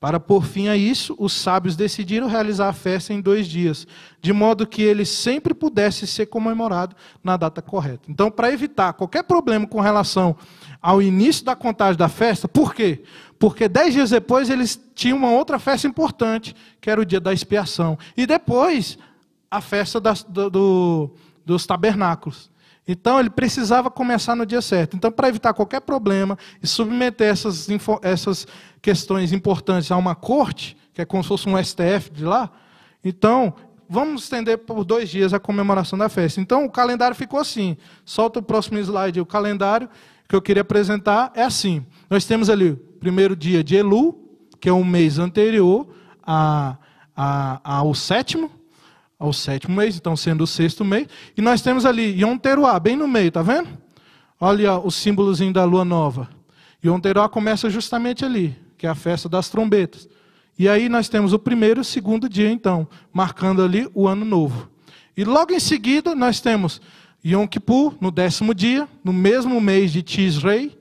Para pôr fim a isso, os sábios decidiram realizar a festa em 2 dias, de modo que ele sempre pudesse ser comemorado na data correta. Então, para evitar qualquer problema com relação ao início da contagem da festa, por quê? Porque 10 dias depois eles tinham uma outra festa importante, que era o dia da expiação. E depois, a festa dos tabernáculos. Então, ele precisava começar no dia certo. Então, para evitar qualquer problema e submeter essas questões importantes a uma corte, que é como se fosse um STF de lá, então, vamos estender por 2 dias a comemoração da festa. Então, o calendário ficou assim. Solta o próximo slide. O calendário que eu queria apresentar é assim. Nós temos ali o primeiro dia de Elu, que é um mês anterior ao sétimo mês, então sendo o 6º mês. E nós temos ali Yom Teruah, bem no meio, tá vendo? Olha o símbolozinho da lua nova. Yom Teruah começa justamente ali, que é a festa das trombetas. E aí nós temos o 1º e o 2º dia, então, marcando ali o ano novo. E logo em seguida nós temos Yom Kippur, no 10º dia, no mesmo mês de Tishrei.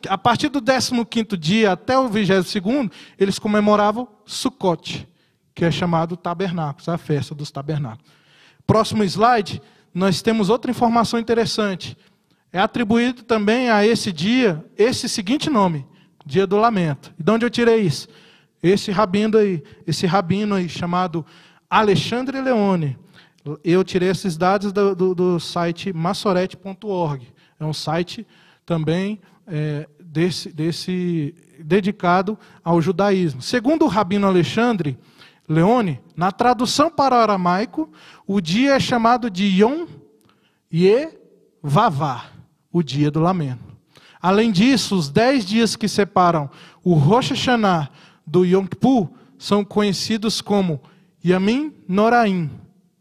A partir do 15º dia até o 22º, eles comemoravam Sukkot, que é chamado tabernáculos, a festa dos tabernáculos. Próximo slide, nós temos outra informação interessante. É atribuído também a esse dia, esse seguinte nome, Dia do Lamento. E de onde eu tirei isso? Esse rabino aí chamado Alexandre Leone. Eu tirei esses dados do site massorete.org. É um site também dedicado ao judaísmo. Segundo o rabino Alexandre Leone, na tradução para o aramaico, o dia é chamado de Yom Yevavá, o dia do lamento. Além disso, os 10 dias que separam o Rosh Hashanah do Yom Kippur são conhecidos como Yamim Noraim,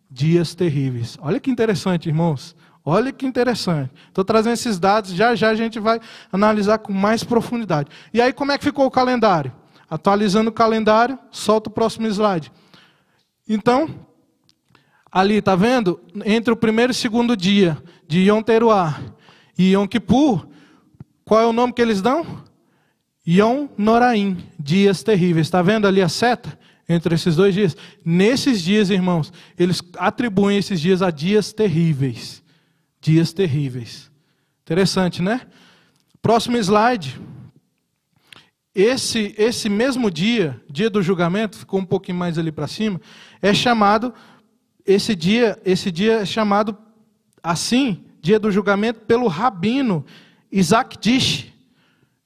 dias terríveis. Olha que interessante, irmãos. Olha que interessante. Estou trazendo esses dados, já a gente vai analisar com mais profundidade. E aí, como é que ficou o calendário? Atualizando o calendário, solta o próximo slide. Então, ali, está vendo? Entre o 1º e 2º dia de Yom Teruah e Yom Kippur, qual é o nome que eles dão? Yom Noraim, dias terríveis. Está vendo ali a seta entre esses 2 dias? Nesses dias, irmãos, eles atribuem esses dias a dias terríveis. Dias terríveis. Interessante, né? Próximo slide. Esse mesmo dia, dia do julgamento, ficou um pouquinho mais ali para cima, é chamado, esse dia é chamado assim, dia do julgamento, pelo rabino Isaac Dish,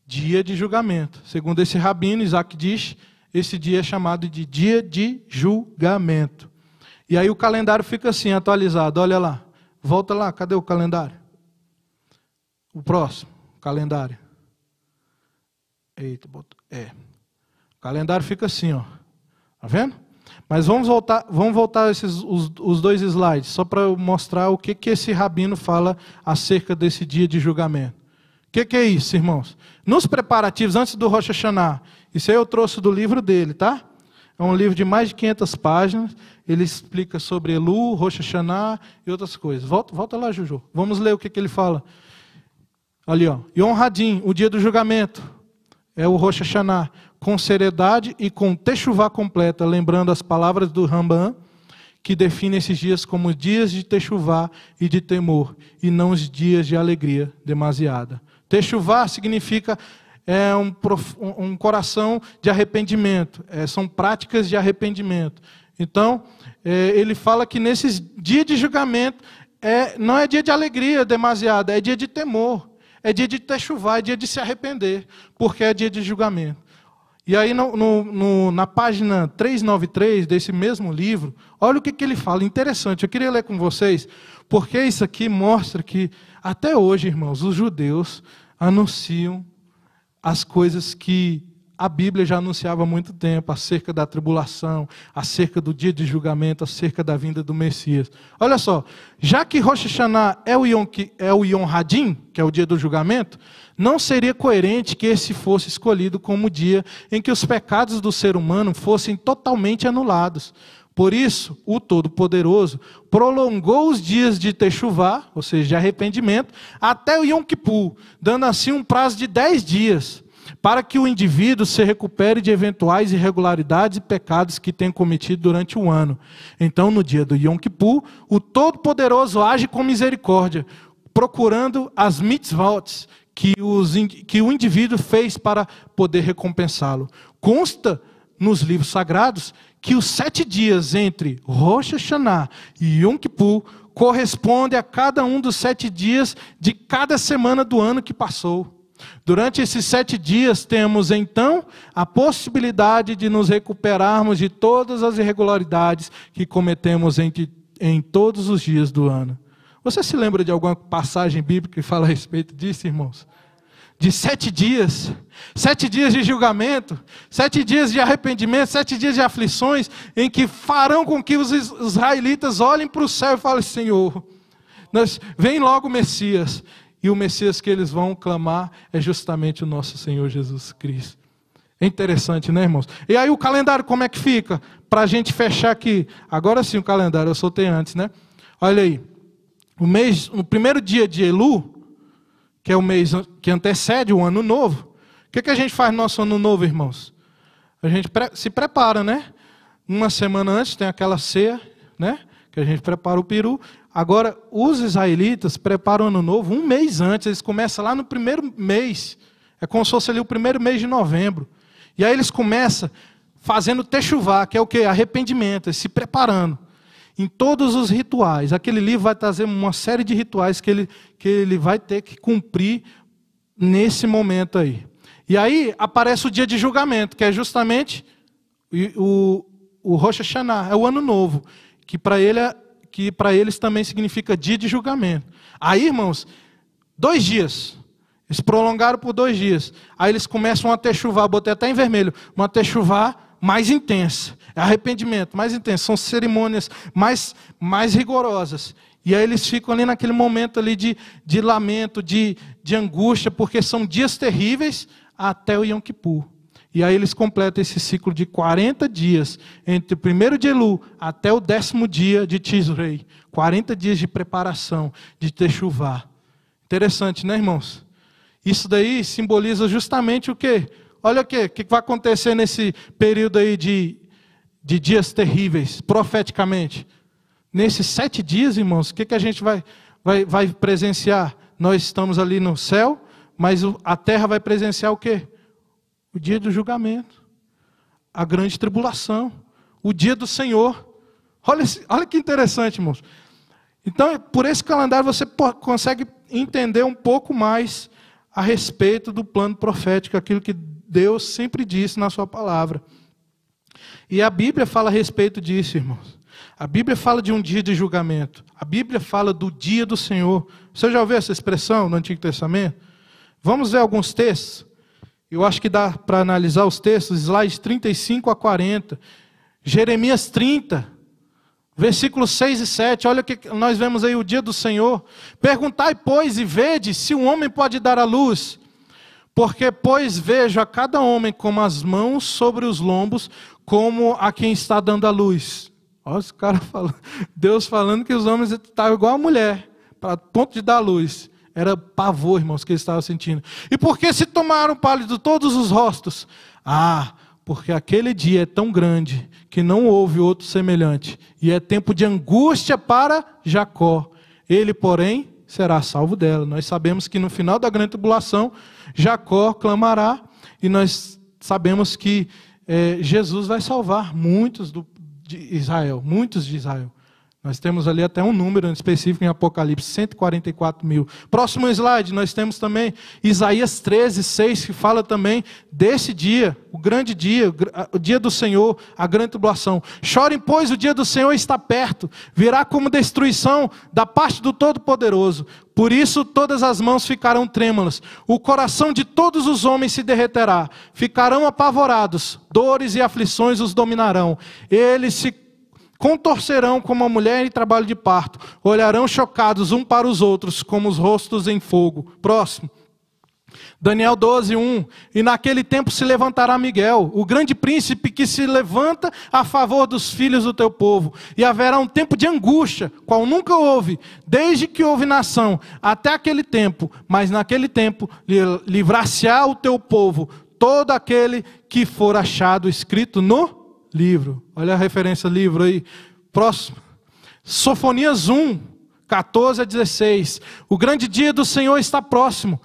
dia de julgamento. Segundo esse rabino Isaac Dish, esse dia é chamado de dia de julgamento. E aí o calendário fica assim, atualizado, olha lá. Volta lá, cadê o calendário? O próximo, calendário. Eita, o calendário fica assim, ó. Tá vendo? Mas vamos voltar os 2 slides, só para mostrar o que esse rabino fala acerca desse dia de julgamento. O que é isso, irmãos? Nos preparativos, antes do Rosh Hashanah, isso aí eu trouxe do livro dele, tá? É um livro de mais de 500 páginas, ele explica sobre Elu, Rosh Hashanah e outras coisas. Volta lá, Juju. Vamos ler o que ele fala. Ali, ó. Yom Hadin, o dia do julgamento. É o Rosh Hashanah, com seriedade e com techuvá completa, lembrando as palavras do Rambam, que define esses dias como dias de techuvá e de temor, e não os dias de alegria demasiada. Techuvá significa um coração de arrependimento, são práticas de arrependimento. Então, ele fala que nesses dias de julgamento, não é dia de alegria demasiada, é dia de temor. É dia de techuvá, é dia de se arrepender, porque é dia de julgamento. E aí, na página 393 desse mesmo livro, olha o que ele fala, interessante, eu queria ler com vocês, porque isso aqui mostra que, até hoje, irmãos, os judeus anunciam as coisas que a Bíblia já anunciava há muito tempo acerca da tribulação, acerca do dia de julgamento, acerca da vinda do Messias. Olha só, já que Rosh Hashanah é o Yom Hadin, que é o dia do julgamento, não seria coerente que esse fosse escolhido como o dia em que os pecados do ser humano fossem totalmente anulados. Por isso, o Todo-Poderoso prolongou os dias de Teshuvá, ou seja, de arrependimento, até o Yom Kippur, dando assim um prazo de 10 dias, para que o indivíduo se recupere de eventuais irregularidades e pecados que tem cometido durante o ano. Então, no dia do Yom Kippur, o Todo-Poderoso age com misericórdia, procurando as mitzvot que o indivíduo fez para poder recompensá-lo. Consta nos livros sagrados que os 7 dias entre Rosh Hashanah e Yom Kippur correspondem a cada um dos 7 dias de cada semana do ano que passou. Durante esses 7 dias temos então a possibilidade de nos recuperarmos de todas as irregularidades que cometemos em todos os dias do ano. Você se lembra de alguma passagem bíblica que fala a respeito disso, irmãos? De 7 dias, 7 dias de julgamento, 7 dias de arrependimento, 7 dias de aflições, em que farão com que os israelitas olhem para o céu e falem: Senhor, vem logo o Messias. E o Messias que eles vão clamar é justamente o nosso Senhor Jesus Cristo. É interessante, né, irmãos? E aí o calendário como é que fica? Para a gente fechar aqui. Agora sim o calendário, eu soltei antes, né? Olha aí. O primeiro dia de Elu, que é o mês que antecede o ano novo. O que a gente faz no nosso ano novo, irmãos? A gente se prepara, né? Uma semana antes tem aquela ceia, né? Que a gente prepara o peru. Agora, os israelitas preparam o ano novo um mês antes. Eles começam lá no primeiro mês. É como se fosse ali o primeiro mês de novembro. E aí eles começam fazendo techuvá, que é o quê? Arrependimento, eles se preparando. Em todos os rituais. Aquele livro vai trazer uma série de rituais que ele vai ter que cumprir nesse momento aí. E aí aparece o dia de julgamento, que é justamente o Rosh Hashanah, é o ano novo, que para eles também significa dia de julgamento. Aí, irmãos, 2 dias. Eles prolongaram por 2 dias. Aí eles começam a techuvá, botei até em vermelho, uma techuvá mais intensa. É arrependimento mais intenso. São cerimônias mais rigorosas. E aí eles ficam ali naquele momento ali de lamento, de angústia, porque são dias terríveis até o Yom Kippur. E aí eles completam esse ciclo de 40 dias, entre o 1º de Elu até o 10º dia de Tisrei. 40 dias de preparação, de techuvá. Interessante, né, irmãos? Isso daí simboliza justamente o quê? Olha o que vai acontecer nesse período aí de dias terríveis, profeticamente. Nesses 7 dias, irmãos, o que a gente vai presenciar? Nós estamos ali no céu, mas a terra vai presenciar o quê? O dia do julgamento, a grande tribulação, o dia do Senhor. Olha que interessante, irmãos. Então, por esse calendário você consegue entender um pouco mais a respeito do plano profético, aquilo que Deus sempre disse na sua palavra. E a Bíblia fala a respeito disso, irmãos. A Bíblia fala de um dia de julgamento. A Bíblia fala do dia do Senhor. Você já ouviu essa expressão no Antigo Testamento? Vamos ver alguns textos. Eu acho que dá para analisar os textos, slides 35 a 40. Jeremias 30, versículos 6 e 7. Olha o que nós vemos aí, o dia do Senhor. Perguntai, pois, e vede se um homem pode dar à luz. Porque, pois, vejo a cada homem com as mãos sobre os lombos, como a quem está dando à luz. Olha esse cara falando, Deus falando que os homens estavam igual a mulher, para ponto de dar à luz. Era pavor, irmãos, que eles estavam sentindo. E por que se tomaram pálido todos os rostos? Porque aquele dia é tão grande que não houve outro semelhante. E é tempo de angústia para Jacó. Ele, porém, será salvo dela. Nós sabemos que no final da grande tribulação, Jacó clamará. E nós sabemos que Jesus vai salvar muitos de Israel. Nós temos ali até um número específico em Apocalipse, 144 mil. Próximo slide, nós temos também Isaías 13, 6, que fala também desse dia, o grande dia, o dia do Senhor, a grande tribulação. Chorem, pois o dia do Senhor está perto, virá como destruição da parte do Todo-Poderoso. Por isso todas as mãos ficarão trêmulas, o coração de todos os homens se derreterá, ficarão apavorados, dores e aflições os dominarão. Eles se contorcerão como a mulher em trabalho de parto, olharão chocados um para os outros, como os rostos em fogo. Próximo. Daniel 12:1. E naquele tempo se levantará Miguel, o grande príncipe que se levanta a favor dos filhos do teu povo. E haverá um tempo de angústia, qual nunca houve, desde que houve nação, até aquele tempo. Mas naquele tempo livrar-se-á o teu povo, todo aquele que for achado escrito no livro. Olha a referência livro aí. Próximo. Sofonias 1:14-16. O grande dia do Senhor está próximo.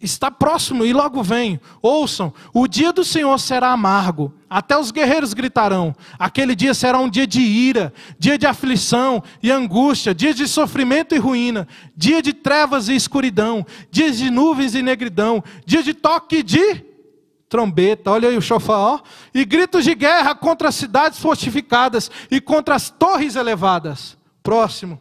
Está próximo e logo vem. Ouçam, o dia do Senhor será amargo. Até os guerreiros gritarão. Aquele dia será um dia de ira, dia de aflição e angústia, dia de sofrimento e ruína, dia de trevas e escuridão, dia de nuvens e negridão, dia de toque de trombeta, olha aí o chofar, ó, e gritos de guerra contra as cidades fortificadas e contra as torres elevadas. Próximo.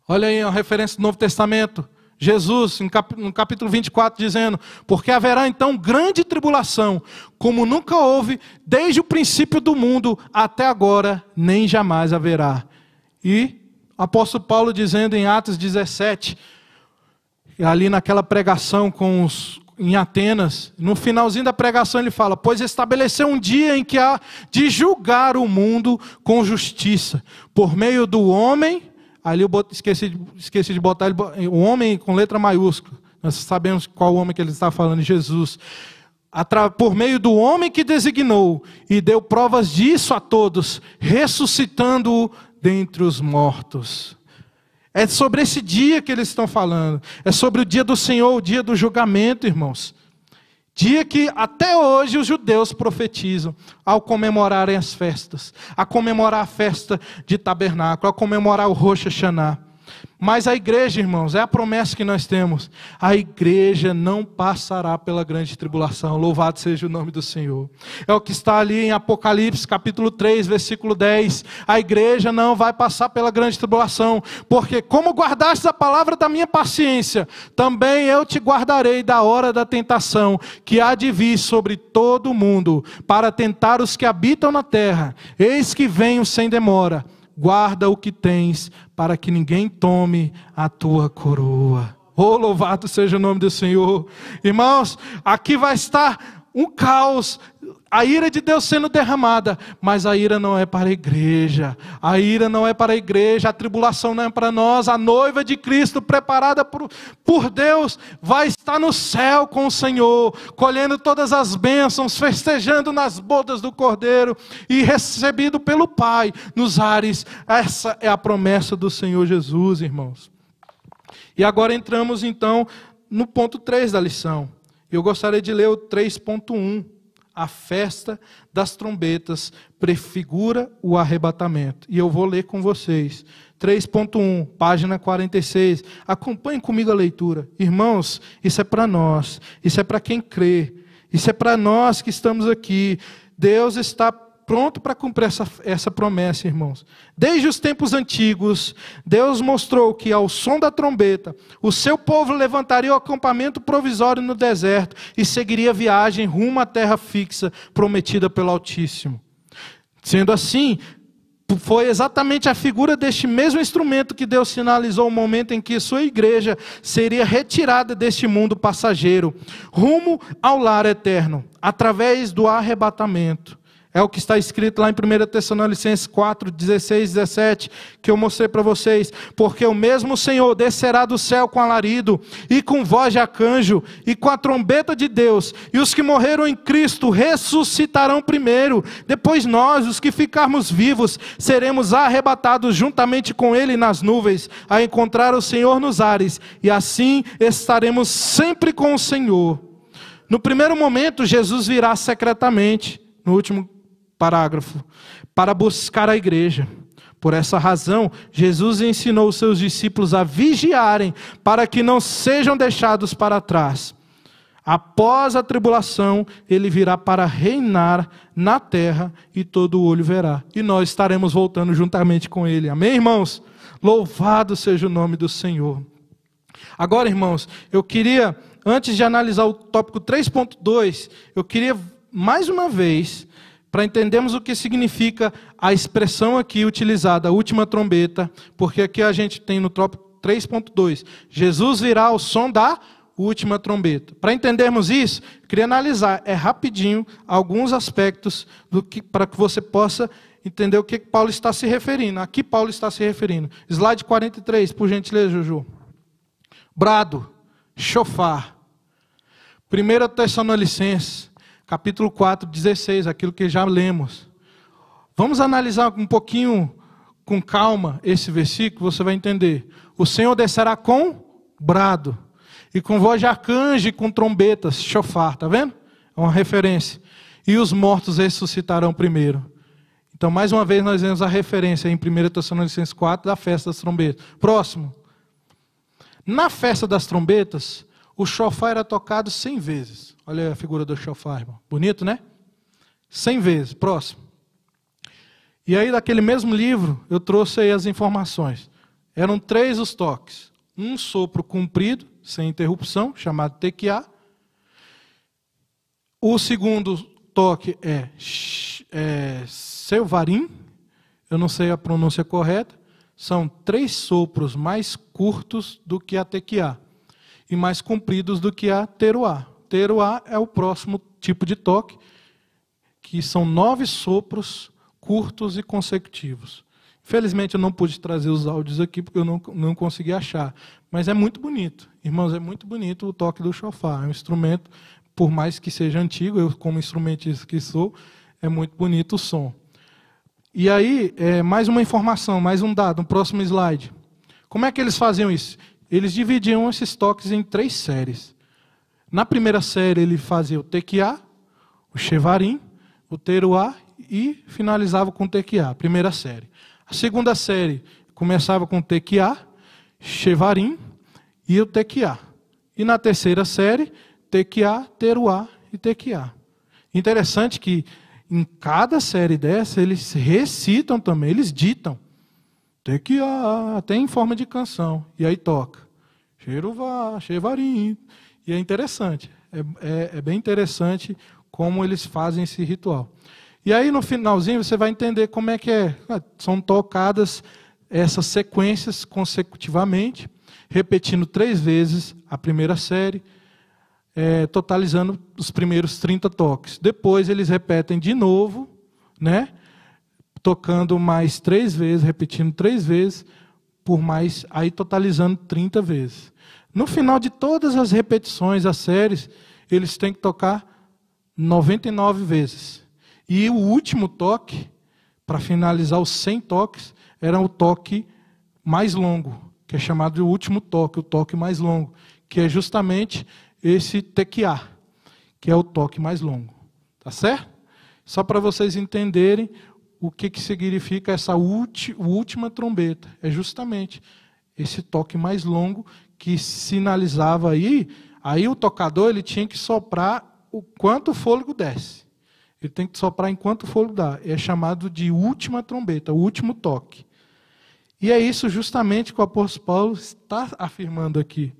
Olha aí a referência do Novo Testamento. Jesus, no capítulo 24, dizendo: porque haverá então grande tribulação, como nunca houve, desde o princípio do mundo até agora, nem jamais haverá. E o apóstolo Paulo dizendo em Atos 17, ali naquela pregação em Atenas, no finalzinho da pregação ele fala: pois estabeleceu um dia em que há de julgar o mundo com justiça, por meio do homem. Ali eu esqueci de botar o homem com letra maiúscula. Nós sabemos qual homem que ele está falando, Jesus. Por meio do homem que designou e deu provas disso a todos, ressuscitando-o dentre os mortos. É sobre esse dia que eles estão falando. É sobre o dia do Senhor, o dia do julgamento, irmãos. Dia que até hoje os judeus profetizam ao comemorarem as festas, a comemorar a festa de tabernáculo, a comemorar o Rosh Hashanah. Mas a igreja, irmãos, é a promessa que nós temos. A igreja não passará pela grande tribulação. Louvado seja o nome do Senhor. É o que está ali em Apocalipse, capítulo 3, versículo 10. A igreja não vai passar pela grande tribulação. Porque como guardaste a palavra da minha paciência, também eu te guardarei da hora da tentação, que há de vir sobre todo o mundo, para tentar os que habitam na terra. Eis que venho sem demora. Guarda o que tens, para que ninguém tome a tua coroa. Oh, louvado seja o nome do Senhor. Irmãos, aqui vai estar um caos, a ira de Deus sendo derramada, mas a ira não é para a igreja, a ira não é para a igreja, a tribulação não é para nós. A noiva de Cristo, preparada por Deus, vai estar no céu com o Senhor, colhendo todas as bênçãos, festejando nas bodas do Cordeiro e recebido pelo Pai nos ares. Essa é a promessa do Senhor Jesus, irmãos. E agora entramos então no ponto 3 da lição. Eu gostaria de ler o 3.1. A festa das trombetas prefigura o arrebatamento. E eu vou ler com vocês. 3.1, página 46. Acompanhem comigo a leitura. Irmãos, isso é para nós. Isso é para quem crê. Isso é para nós que estamos aqui. Deus está pronto para cumprir essa promessa, irmãos. Desde os tempos antigos, Deus mostrou que ao som da trombeta, o seu povo levantaria o acampamento provisório no deserto e seguiria a viagem rumo à terra fixa prometida pelo Altíssimo. Sendo assim, foi exatamente a figura deste mesmo instrumento que Deus sinalizou o momento em que sua igreja seria retirada deste mundo passageiro, rumo ao lar eterno, através do arrebatamento. É o que está escrito lá em 1 Tessalonicenses 4, 16 e 17, que eu mostrei para vocês. Porque o mesmo Senhor descerá do céu com alarido, e com voz de arcanjo, e com a trombeta de Deus. E os que morreram em Cristo ressuscitarão primeiro. Depois nós, os que ficarmos vivos, seremos arrebatados juntamente com Ele nas nuvens, a encontrar o Senhor nos ares. E assim estaremos sempre com o Senhor. No primeiro momento, Jesus virá secretamente, no último parágrafo, para buscar a igreja. Por essa razão, Jesus ensinou os seus discípulos a vigiarem, para que não sejam deixados para trás. Após a tribulação, ele virá para reinar na terra, e todo olho verá. E nós estaremos voltando juntamente com ele. Amém, irmãos? Louvado seja o nome do Senhor. Agora, irmãos, eu queria, antes de analisar o tópico 3.2, eu queria, mais uma vez, para entendermos o que significa a expressão aqui utilizada, a última trombeta, porque aqui a gente tem no tópico 3.2, Jesus virá ao som da última trombeta. Para entendermos isso, eu queria analisar rapidinho alguns aspectos para que você possa entender o que Paulo está se referindo. Aqui Paulo está se referindo. Slide 43, por gentileza, Juju. Brado, chofar. 1 Tessalonicenses, capítulo 4, 16, aquilo que já lemos. Vamos analisar um pouquinho com calma esse versículo, você vai entender. O Senhor descerá com brado, e com voz de arcanjo e com trombetas, chofar, está vendo? É uma referência. E os mortos ressuscitarão primeiro. Então, mais uma vez, nós vemos a referência em 1 Tessalonicenses 4 da festa das trombetas. Próximo. Na festa das trombetas, o chofar era tocado 100 vezes. Olha a figura do chofar, irmão. Bonito, né? 100 vezes. Próximo. E aí, daquele mesmo livro, eu trouxe aí as informações. Eram 3 os toques. Um sopro comprido, sem interrupção, chamado tequiá. O segundo toque é selvarim. Eu não sei a pronúncia correta. São 3 sopros mais curtos do que a tequiá e mais compridos do que a teruá. Teruá é o próximo tipo de toque, que são 9 sopros curtos e consecutivos. Infelizmente eu não pude trazer os áudios aqui porque eu não consegui achar, mas é muito bonito. Irmãos, é muito bonito o toque do chofar. É um instrumento, por mais que seja antigo, eu como instrumentista que sou, é muito bonito o som. E aí, mais uma informação, mais um dado, no próximo slide. Como é que eles faziam isso? Eles dividiam esses toques em 3 séries. Na primeira série, ele fazia o tequiá, o chevarim, o teruá e finalizava com o tequiá, primeira série. A segunda série começava com o tequiá, chevarim e o tequiá. E na terceira série, tequiá, teruá e tequiá. Interessante que em cada série dessa, eles recitam também, eles ditam. Tequiá, até em forma de canção. E aí toca. Cheruvá, chevarim. E é interessante. É bem interessante como eles fazem esse ritual. E aí no finalzinho você vai entender como é que é. São tocadas essas sequências consecutivamente, repetindo 3 vezes a primeira série, totalizando os primeiros 30 toques. Depois eles repetem de novo, né? Tocando mais 3 vezes, repetindo 3 vezes, por mais, aí totalizando 30 vezes. No final de todas as repetições, as séries, eles têm que tocar 99 vezes. E o último toque, para finalizar os 100 toques, era o toque mais longo, que é chamado de último toque, o toque mais longo, que é justamente esse tequiá, que é o toque mais longo. Tá certo? Só para vocês entenderem o que significa essa última trombeta. É justamente esse toque mais longo que sinalizava aí o tocador ele tinha que soprar o quanto o fôlego desce. Ele tem que soprar enquanto o fôlego dá. É chamado de última trombeta, o último toque. E é isso justamente que o apóstolo Paulo está afirmando aqui,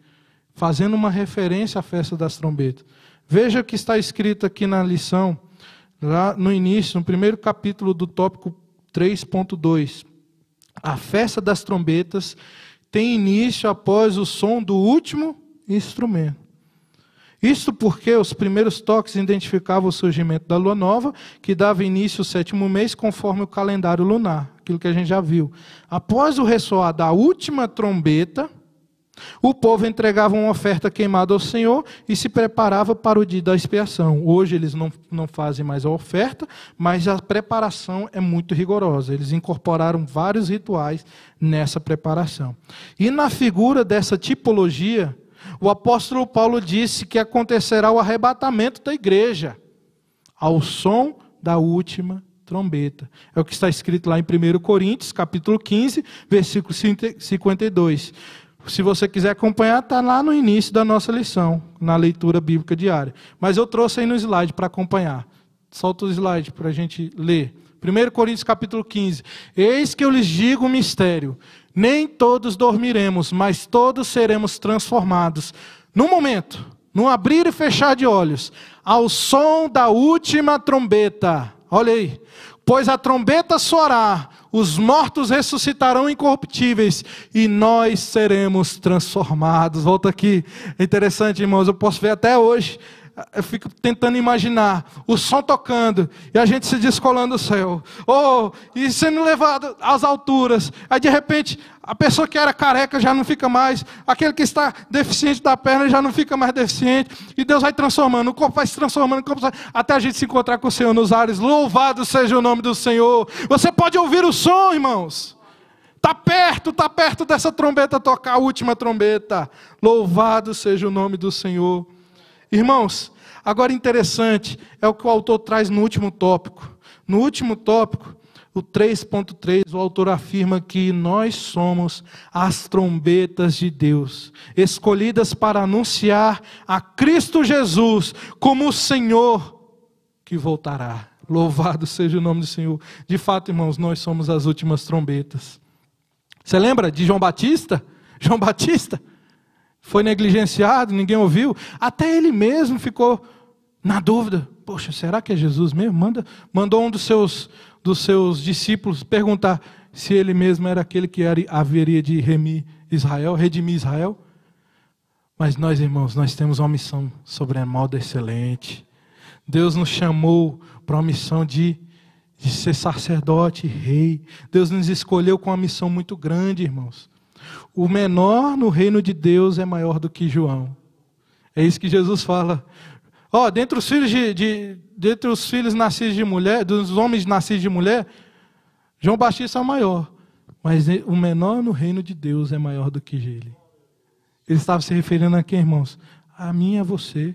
fazendo uma referência à festa das trombetas. Veja o que está escrito aqui na lição, lá no início, no primeiro capítulo do tópico 3.2. A festa das trombetas tem início após o som do último instrumento. Isto porque os primeiros toques identificavam o surgimento da lua nova, que dava início ao 7º mês, conforme o calendário lunar, aquilo que a gente já viu. Após o ressoar da última trombeta, o povo entregava uma oferta queimada ao Senhor e se preparava para o dia da expiação. Hoje eles não fazem mais a oferta, mas a preparação é muito rigorosa. Eles incorporaram vários rituais nessa preparação. E na figura dessa tipologia, o apóstolo Paulo disse que acontecerá o arrebatamento da igreja ao som da última trombeta. É o que está escrito lá em 1 Coríntios, capítulo 15, versículo 52. Se você quiser acompanhar, está lá no início da nossa lição, na leitura bíblica diária. Mas eu trouxe aí no slide para acompanhar. Solta o slide para a gente ler. 1 Coríntios capítulo 15. Eis que eu lhes digo um mistério. Nem todos dormiremos, mas todos seremos transformados. Num momento, num abrir e fechar de olhos, ao som da última trombeta. Olha aí. Pois a trombeta soará, os mortos ressuscitarão incorruptíveis e nós seremos transformados. Volta aqui. É interessante, irmãos, eu posso ver até hoje. Eu fico tentando imaginar o som tocando e a gente se descolando do céu. E sendo levado às alturas. Aí de repente, a pessoa que era careca já não fica mais. Aquele que está deficiente da perna já não fica mais deficiente. E Deus vai transformando, o corpo vai se transformando, até a gente se encontrar com o Senhor nos ares. Louvado seja o nome do Senhor. Você pode ouvir o som, irmãos. Está perto dessa trombeta tocar, a última trombeta. Louvado seja o nome do Senhor. Irmãos, agora interessante é o que o autor traz no último tópico. No último tópico, o 3.3, o autor afirma que nós somos as trombetas de Deus, escolhidas para anunciar a Cristo Jesus como o Senhor que voltará. Louvado seja o nome do Senhor. De fato, irmãos, nós somos as últimas trombetas. Você lembra de João Batista? João Batista foi negligenciado, ninguém ouviu. Até ele mesmo ficou na dúvida. Poxa, será que é Jesus mesmo? Mandou um dos seus discípulos perguntar se ele mesmo era aquele que haveria de redimir Israel. Mas nós, irmãos, nós temos uma missão sobremodo excelente. Deus nos chamou para uma missão de ser sacerdote, rei. Deus nos escolheu com uma missão muito grande, irmãos. O menor no reino de Deus é maior do que João. É isso que Jesus fala. Dentre os filhos nascidos de mulher, dos homens nascidos de mulher, João Batista é o maior. Mas o menor no reino de Deus é maior do que ele. Ele estava se referindo a quem, irmãos? A mim e a você.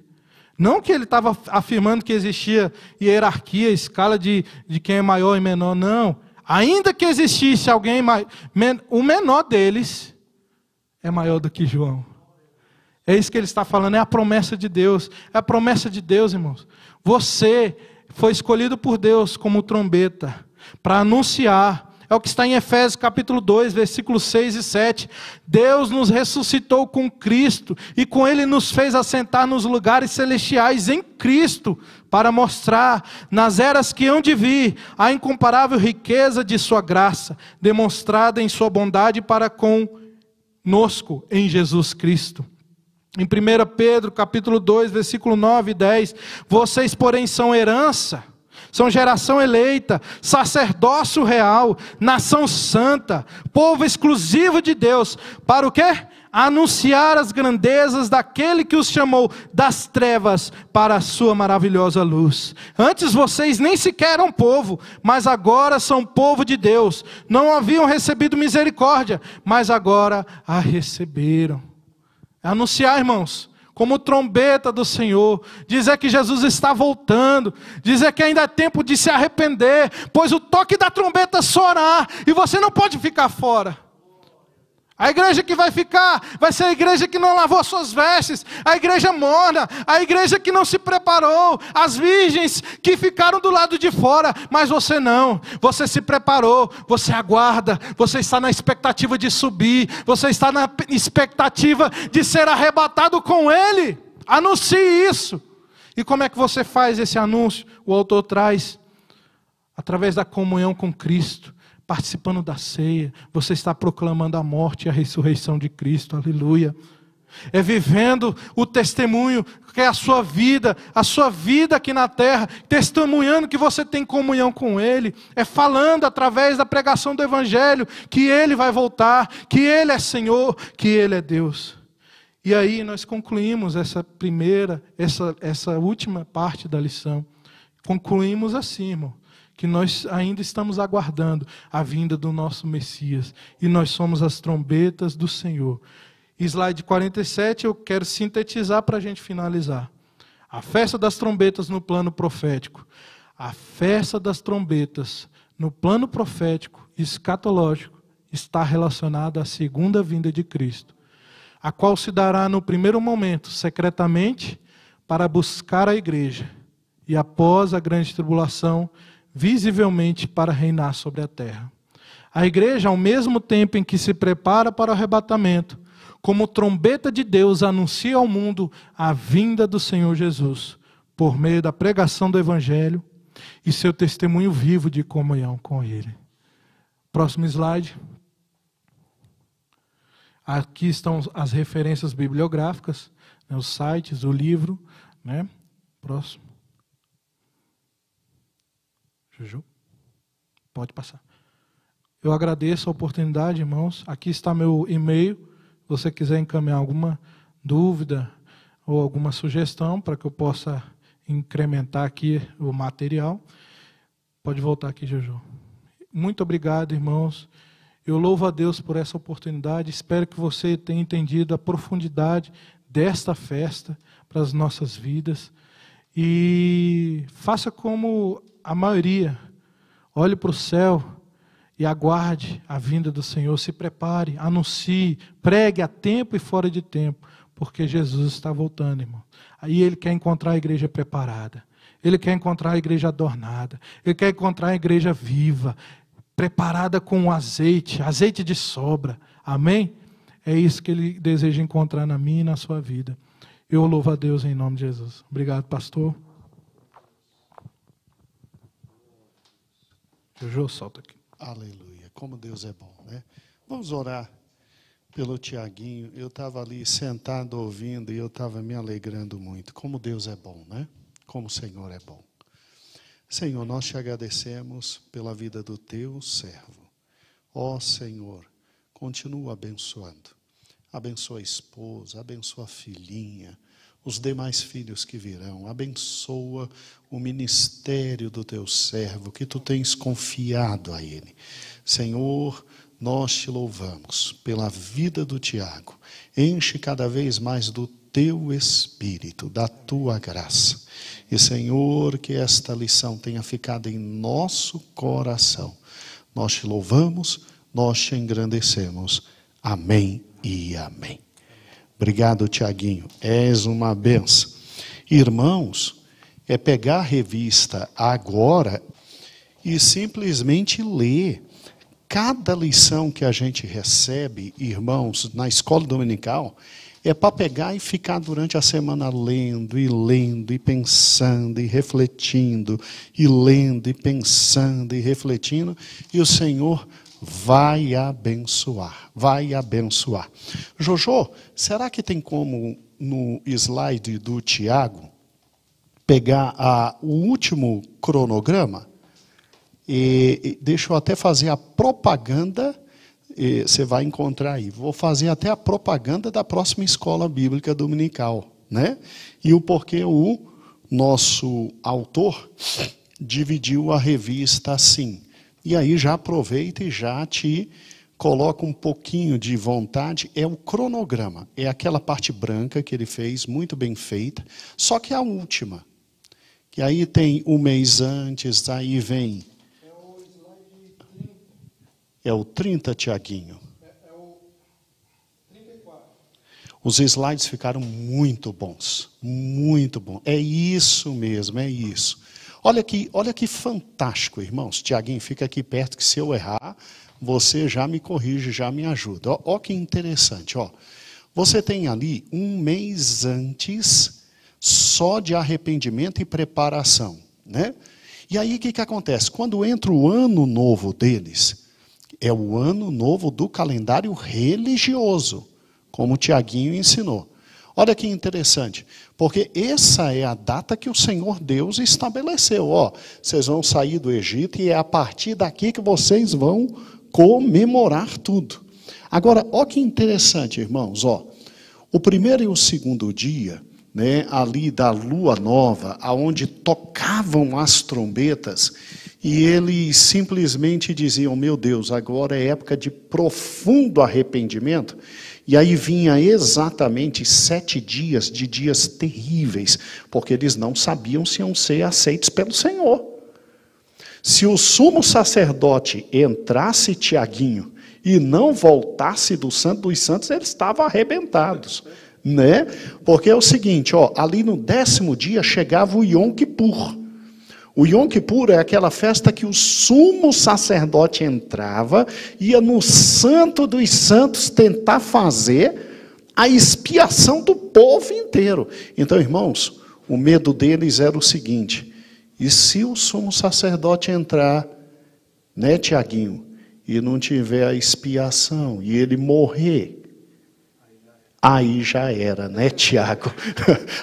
Não que ele estava afirmando que existia hierarquia, escala de quem é maior e menor, não. Ainda que existisse alguém, o menor deles é maior do que João. É isso que ele está falando, é a promessa de Deus. É a promessa de Deus, irmãos. Você foi escolhido por Deus como trombeta para anunciar. É o que está em Efésios capítulo 2, versículos 6 e 7. Deus nos ressuscitou com Cristo e com Ele nos fez assentar nos lugares celestiais em Cristo, para mostrar nas eras que hão de vir a incomparável riqueza de sua graça, demonstrada em sua bondade para conosco em Jesus Cristo. Em 1 Pedro capítulo 2, versículo 9 e 10, vocês, porém, são herança, são geração eleita, sacerdócio real, nação santa, povo exclusivo de Deus, para o quê? Anunciar as grandezas daquele que os chamou das trevas para a sua maravilhosa luz. Antes vocês nem sequer eram povo, mas agora são povo de Deus. Não haviam recebido misericórdia, mas agora a receberam. Anunciar, irmãos, como trombeta do Senhor, dizer que Jesus está voltando, dizer que ainda é tempo de se arrepender, pois o toque da trombeta soará e você não pode ficar fora. A igreja que vai ficar, vai ser a igreja que não lavou suas vestes, a igreja morna, a igreja que não se preparou, as virgens que ficaram do lado de fora, mas você não, você se preparou, você aguarda, você está na expectativa de subir, você está na expectativa de ser arrebatado com Ele. Anuncie isso. E como é que você faz esse anúncio? O autor traz através da comunhão com Cristo. Participando da ceia, você está proclamando a morte e a ressurreição de Cristo, aleluia. É vivendo o testemunho que é a sua vida aqui na terra, testemunhando que você tem comunhão com Ele, é falando através da pregação do Evangelho, que Ele vai voltar, que Ele é Senhor, que Ele é Deus. E aí nós concluímos essa última parte da lição, concluímos assim, irmão, que nós ainda estamos aguardando a vinda do nosso Messias. E nós somos as trombetas do Senhor. Slide 47, eu quero sintetizar para a gente finalizar. A festa das trombetas no plano profético. A festa das trombetas no plano profético e escatológico está relacionada à segunda vinda de Cristo, a qual se dará no primeiro momento, secretamente, para buscar a igreja. E após a grande tribulação, visivelmente para reinar sobre a terra. A igreja, ao mesmo tempo em que se prepara para o arrebatamento, como trombeta de Deus, anuncia ao mundo a vinda do Senhor Jesus, por meio da pregação do Evangelho e seu testemunho vivo de comunhão com Ele. Próximo slide. Aqui estão as referências bibliográficas, né, os sites, o livro. Né? Próximo. Juju. Pode passar. Eu agradeço a oportunidade, irmãos. Aqui está meu e-mail. Se você quiser encaminhar alguma dúvida ou alguma sugestão para que eu possa incrementar aqui o material, pode voltar aqui, Juju. Muito obrigado, irmãos. Eu louvo a Deus por essa oportunidade. Espero que você tenha entendido a profundidade desta festa para as nossas vidas. E faça como a maioria. Olhe para o céu e aguarde a vinda do Senhor. Se prepare, anuncie, pregue a tempo e fora de tempo, porque Jesus está voltando, irmão. Aí Ele quer encontrar a igreja preparada. Ele quer encontrar a igreja adornada. Ele quer encontrar a igreja viva, preparada com azeite, azeite de sobra. Amém? É isso que Ele deseja encontrar na minha e na sua vida. Eu louvo a Deus em nome de Jesus. Obrigado, pastor. Jojo, solta aqui. Aleluia, como Deus é bom, né? Vamos orar pelo Tiaguinho. Eu estava ali sentado ouvindo e eu estava me alegrando muito. Como Deus é bom, né? Como o Senhor é bom. Senhor, nós te agradecemos pela vida do teu servo. Ó Senhor, continua abençoando. Abençoa a esposa, abençoa a filhinha, os demais filhos que virão. Abençoa o ministério do teu servo, que tu tens confiado a ele. Senhor, nós te louvamos pela vida do Tiago. Enche cada vez mais do teu Espírito, da tua graça. E, Senhor, que esta lição tenha ficado em nosso coração. Nós te louvamos, nós te engrandecemos. Amém e amém. Obrigado, Tiaguinho. És uma benção. Irmãos, é pegar a revista agora e simplesmente ler. Cada lição que a gente recebe, irmãos, na escola dominical, é para pegar e ficar durante a semana lendo, e pensando, e refletindo, e lendo, e pensando, e refletindo, e o Senhor vai abençoar, vai abençoar. Jojo, será que tem como, no slide do Tiago, pegar o último cronograma? E deixa eu até fazer a propaganda. Você vai encontrar aí. Vou fazer até a propaganda da próxima escola bíblica dominical, né? E o porquê o nosso autor dividiu a revista assim. E aí já aproveita e já te coloca um pouquinho de vontade. É o cronograma, é aquela parte branca que ele fez, muito bem feita, só que a última. Que aí tem um mês antes, aí vem... É o 30, Tiaguinho. É o 34. Os slides ficaram muito bons. Muito bom. É isso mesmo, é isso. Olha que fantástico, irmãos. Tiaguinho, fica aqui perto que se eu errar, você já me corrige, já me ajuda. Ó que interessante. Ó. Você tem ali um mês antes só de arrependimento e preparação. Né? E aí o que acontece? Quando entra o ano novo deles... É o ano novo do calendário religioso, como o Tiaguinho ensinou. Olha que interessante, porque essa é a data que o Senhor Deus estabeleceu. Ó, vocês vão sair do Egito e é a partir daqui que vocês vão comemorar tudo. Agora, ó que interessante, irmãos. Ó, o primeiro e o segundo dia, né, ali da lua nova, aonde tocavam as trombetas, e eles simplesmente diziam, meu Deus, agora é época de profundo arrependimento. E aí vinha exatamente 7 dias de dias terríveis, porque eles não sabiam se iam ser aceitos pelo Senhor. Se o sumo sacerdote entrasse, Tiaguinho, e não voltasse do Santo dos Santos, eles estavam arrebentados. Né? Porque é o seguinte, ó, ali no 10º dia chegava o Yom Kippur. O Yom Kippur é aquela festa que o sumo sacerdote entrava, ia no Santo dos Santos tentar fazer a expiação do povo inteiro. Então, irmãos, o medo deles era o seguinte: e se o sumo sacerdote entrar, né, Tiaguinho, e não tiver a expiação, e ele morrer, aí já era, né, Tiago?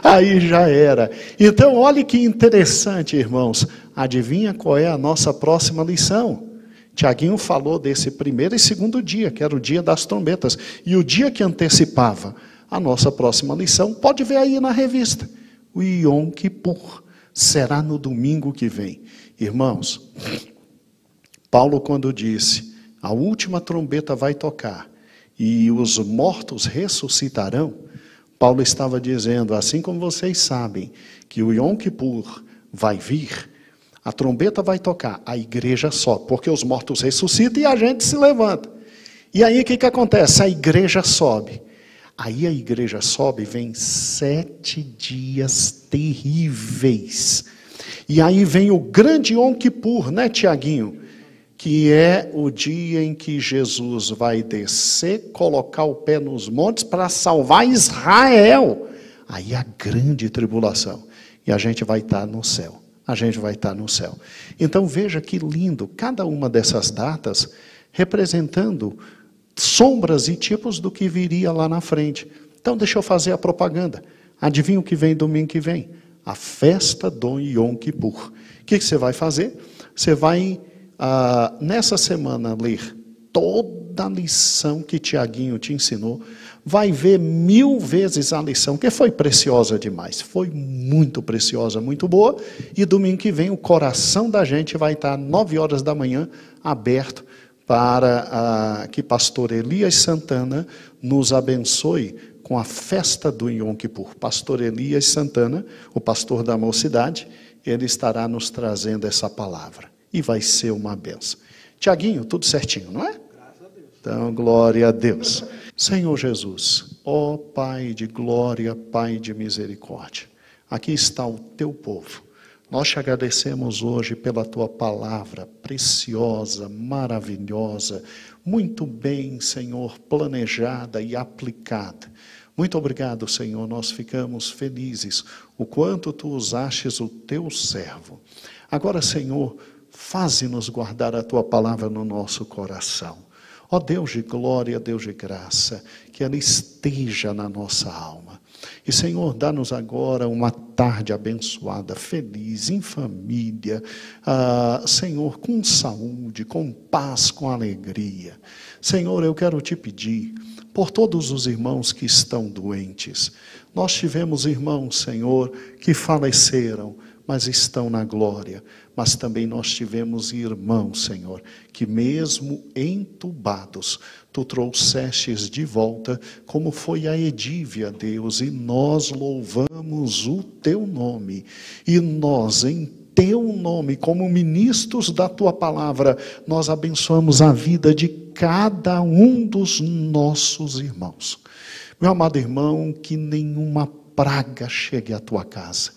Aí já era. Então, olha que interessante, irmãos. Adivinha qual é a nossa próxima lição? Tiaguinho falou desse primeiro e segundo dia, que era o dia das trombetas. E o dia que antecipava a nossa próxima lição, pode ver aí na revista. O Yom Kippur será no domingo que vem. Irmãos, Paulo, quando disse, a última trombeta vai tocar, e os mortos ressuscitarão, Paulo estava dizendo, assim como vocês sabem, que o Yom Kippur vai vir, a trombeta vai tocar, a igreja sobe, porque os mortos ressuscitam e a gente se levanta. E aí o que acontece? A igreja sobe. Aí a igreja sobe, vem 7 dias terríveis. E aí vem o grande Yom Kippur, né, Tiaguinho? Que é o dia em que Jesus vai descer, colocar o pé nos montes para salvar Israel. Aí a grande tribulação. E a gente vai estar no céu. A gente vai estar no céu. Então veja que lindo, cada uma dessas datas representando sombras e tipos do que viria lá na frente. Então deixa eu fazer a propaganda. Adivinha o que vem domingo que vem? A festa do Yom Kippur. O que você vai fazer? Você vai... nessa semana ler toda a lição que Tiaguinho te ensinou, vai ver 1000 vezes a lição, que foi preciosa demais, foi muito preciosa, muito boa, e domingo que vem o coração da gente vai estar 9 horas da manhã aberto para que pastor Elias Santana nos abençoe com a festa do Yom Kippur. Pastor Elias Santana, o pastor da mocidade, ele estará nos trazendo essa palavra. E vai ser uma benção. Tiaguinho, tudo certinho, não é? Graças a Deus. Então, glória a Deus. Senhor Jesus, ó Pai de glória, Pai de misericórdia, aqui está o teu povo. Nós te agradecemos hoje pela tua palavra preciosa, maravilhosa, muito bem, Senhor, planejada e aplicada. Muito obrigado, Senhor, nós ficamos felizes o quanto tu usastes o teu servo. Agora, Senhor, faze-nos guardar a tua palavra no nosso coração. Ó Deus de glória, Deus de graça, que ela esteja na nossa alma. E Senhor, dá-nos agora uma tarde abençoada, feliz, em família, Senhor, com saúde, com paz, com alegria. Senhor, eu quero te pedir por todos os irmãos que estão doentes. Nós tivemos irmãos, Senhor, que faleceram, mas estão na glória. Mas também nós tivemos irmãos, Senhor, que mesmo entubados, tu trouxestes de volta, como foi a Edívia, Deus, e nós louvamos o teu nome. E nós, em teu nome, como ministros da tua palavra, nós abençoamos a vida de cada um dos nossos irmãos. Meu amado irmão, que nenhuma praga chegue à tua casa.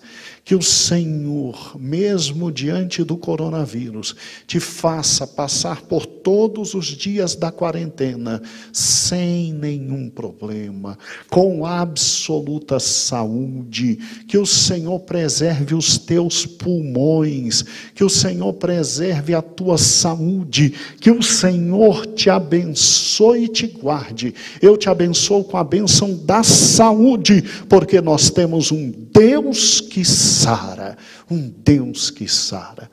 Que o Senhor, mesmo diante do coronavírus, te faça passar por todos os dias da quarentena, sem nenhum problema, com absoluta saúde. Que o Senhor preserve os teus pulmões, que o Senhor preserve a tua saúde, que o Senhor te abençoe e te guarde. Eu te abençoo com a bênção da saúde, porque nós temos um Deus que sara, um Deus que sara.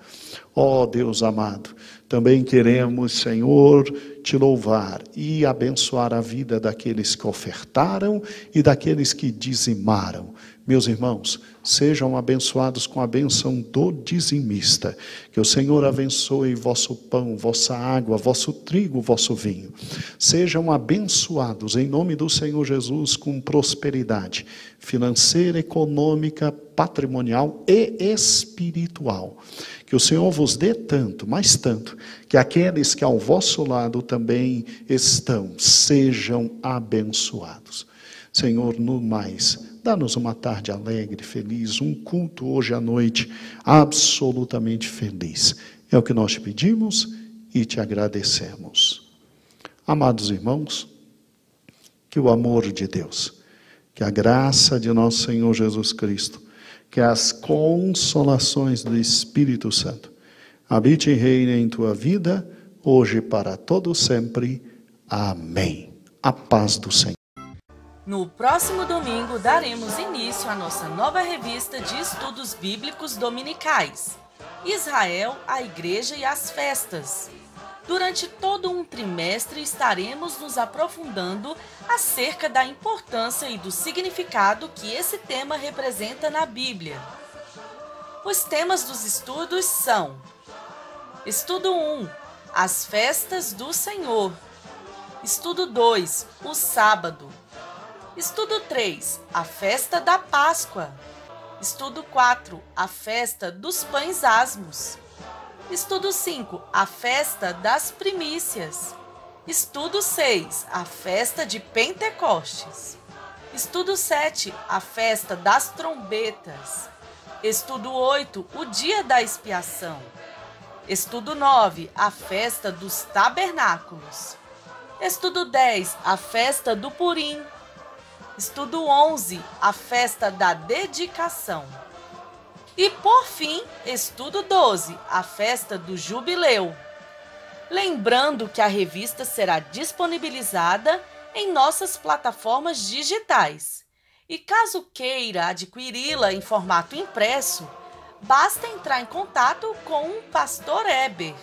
Ó Deus amado, também queremos, Senhor, te louvar e abençoar a vida daqueles que ofertaram e daqueles que dizimaram. Meus irmãos, sejam abençoados com a bênção do dizimista. Que o Senhor abençoe vosso pão, vossa água, vosso trigo, vosso vinho. Sejam abençoados em nome do Senhor Jesus com prosperidade financeira, econômica, patrimonial e espiritual. Que o Senhor vos dê tanto, mais tanto, que aqueles que ao vosso lado também estão, sejam abençoados. Senhor, no mais, dá-nos uma tarde alegre, feliz, um culto hoje à noite absolutamente feliz. É o que nós te pedimos e te agradecemos. Amados irmãos, que o amor de Deus, que a graça de nosso Senhor Jesus Cristo, que as consolações do Espírito Santo habite e reine em tua vida, hoje e para todo sempre. Amém. A paz do Senhor. No próximo domingo daremos início à nossa nova revista de estudos bíblicos dominicais, Israel, a Igreja e as Festas. Durante todo um trimestre estaremos nos aprofundando acerca da importância e do significado que esse tema representa na Bíblia. Os temas dos estudos são: Estudo 1, as Festas do Senhor. Estudo 2, o Sábado. Estudo 3, a Festa da Páscoa. Estudo 4, a Festa dos Pães Asmos. Estudo 5, a Festa das Primícias. Estudo 6, a Festa de Pentecostes. Estudo 7, a Festa das Trombetas. Estudo 8, o Dia da Expiação. Estudo 9, a Festa dos Tabernáculos. Estudo 10, a Festa do Purim. Estudo 11, a Festa da Dedicação. E, por fim, estudo 12, a Festa do Jubileu. Lembrando que a revista será disponibilizada em nossas plataformas digitais. E caso queira adquiri-la em formato impresso, basta entrar em contato com o Pastor Eber.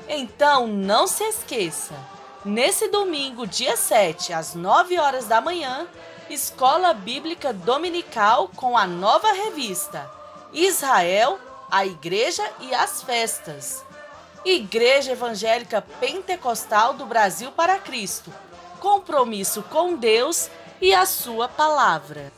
Então, não se esqueça, nesse domingo, dia 7, às 9 horas da manhã, Escola Bíblica Dominical com a nova revista Israel, a Igreja e as Festas. Igreja Evangélica Pentecostal do Brasil para Cristo. Compromisso com Deus e a sua palavra.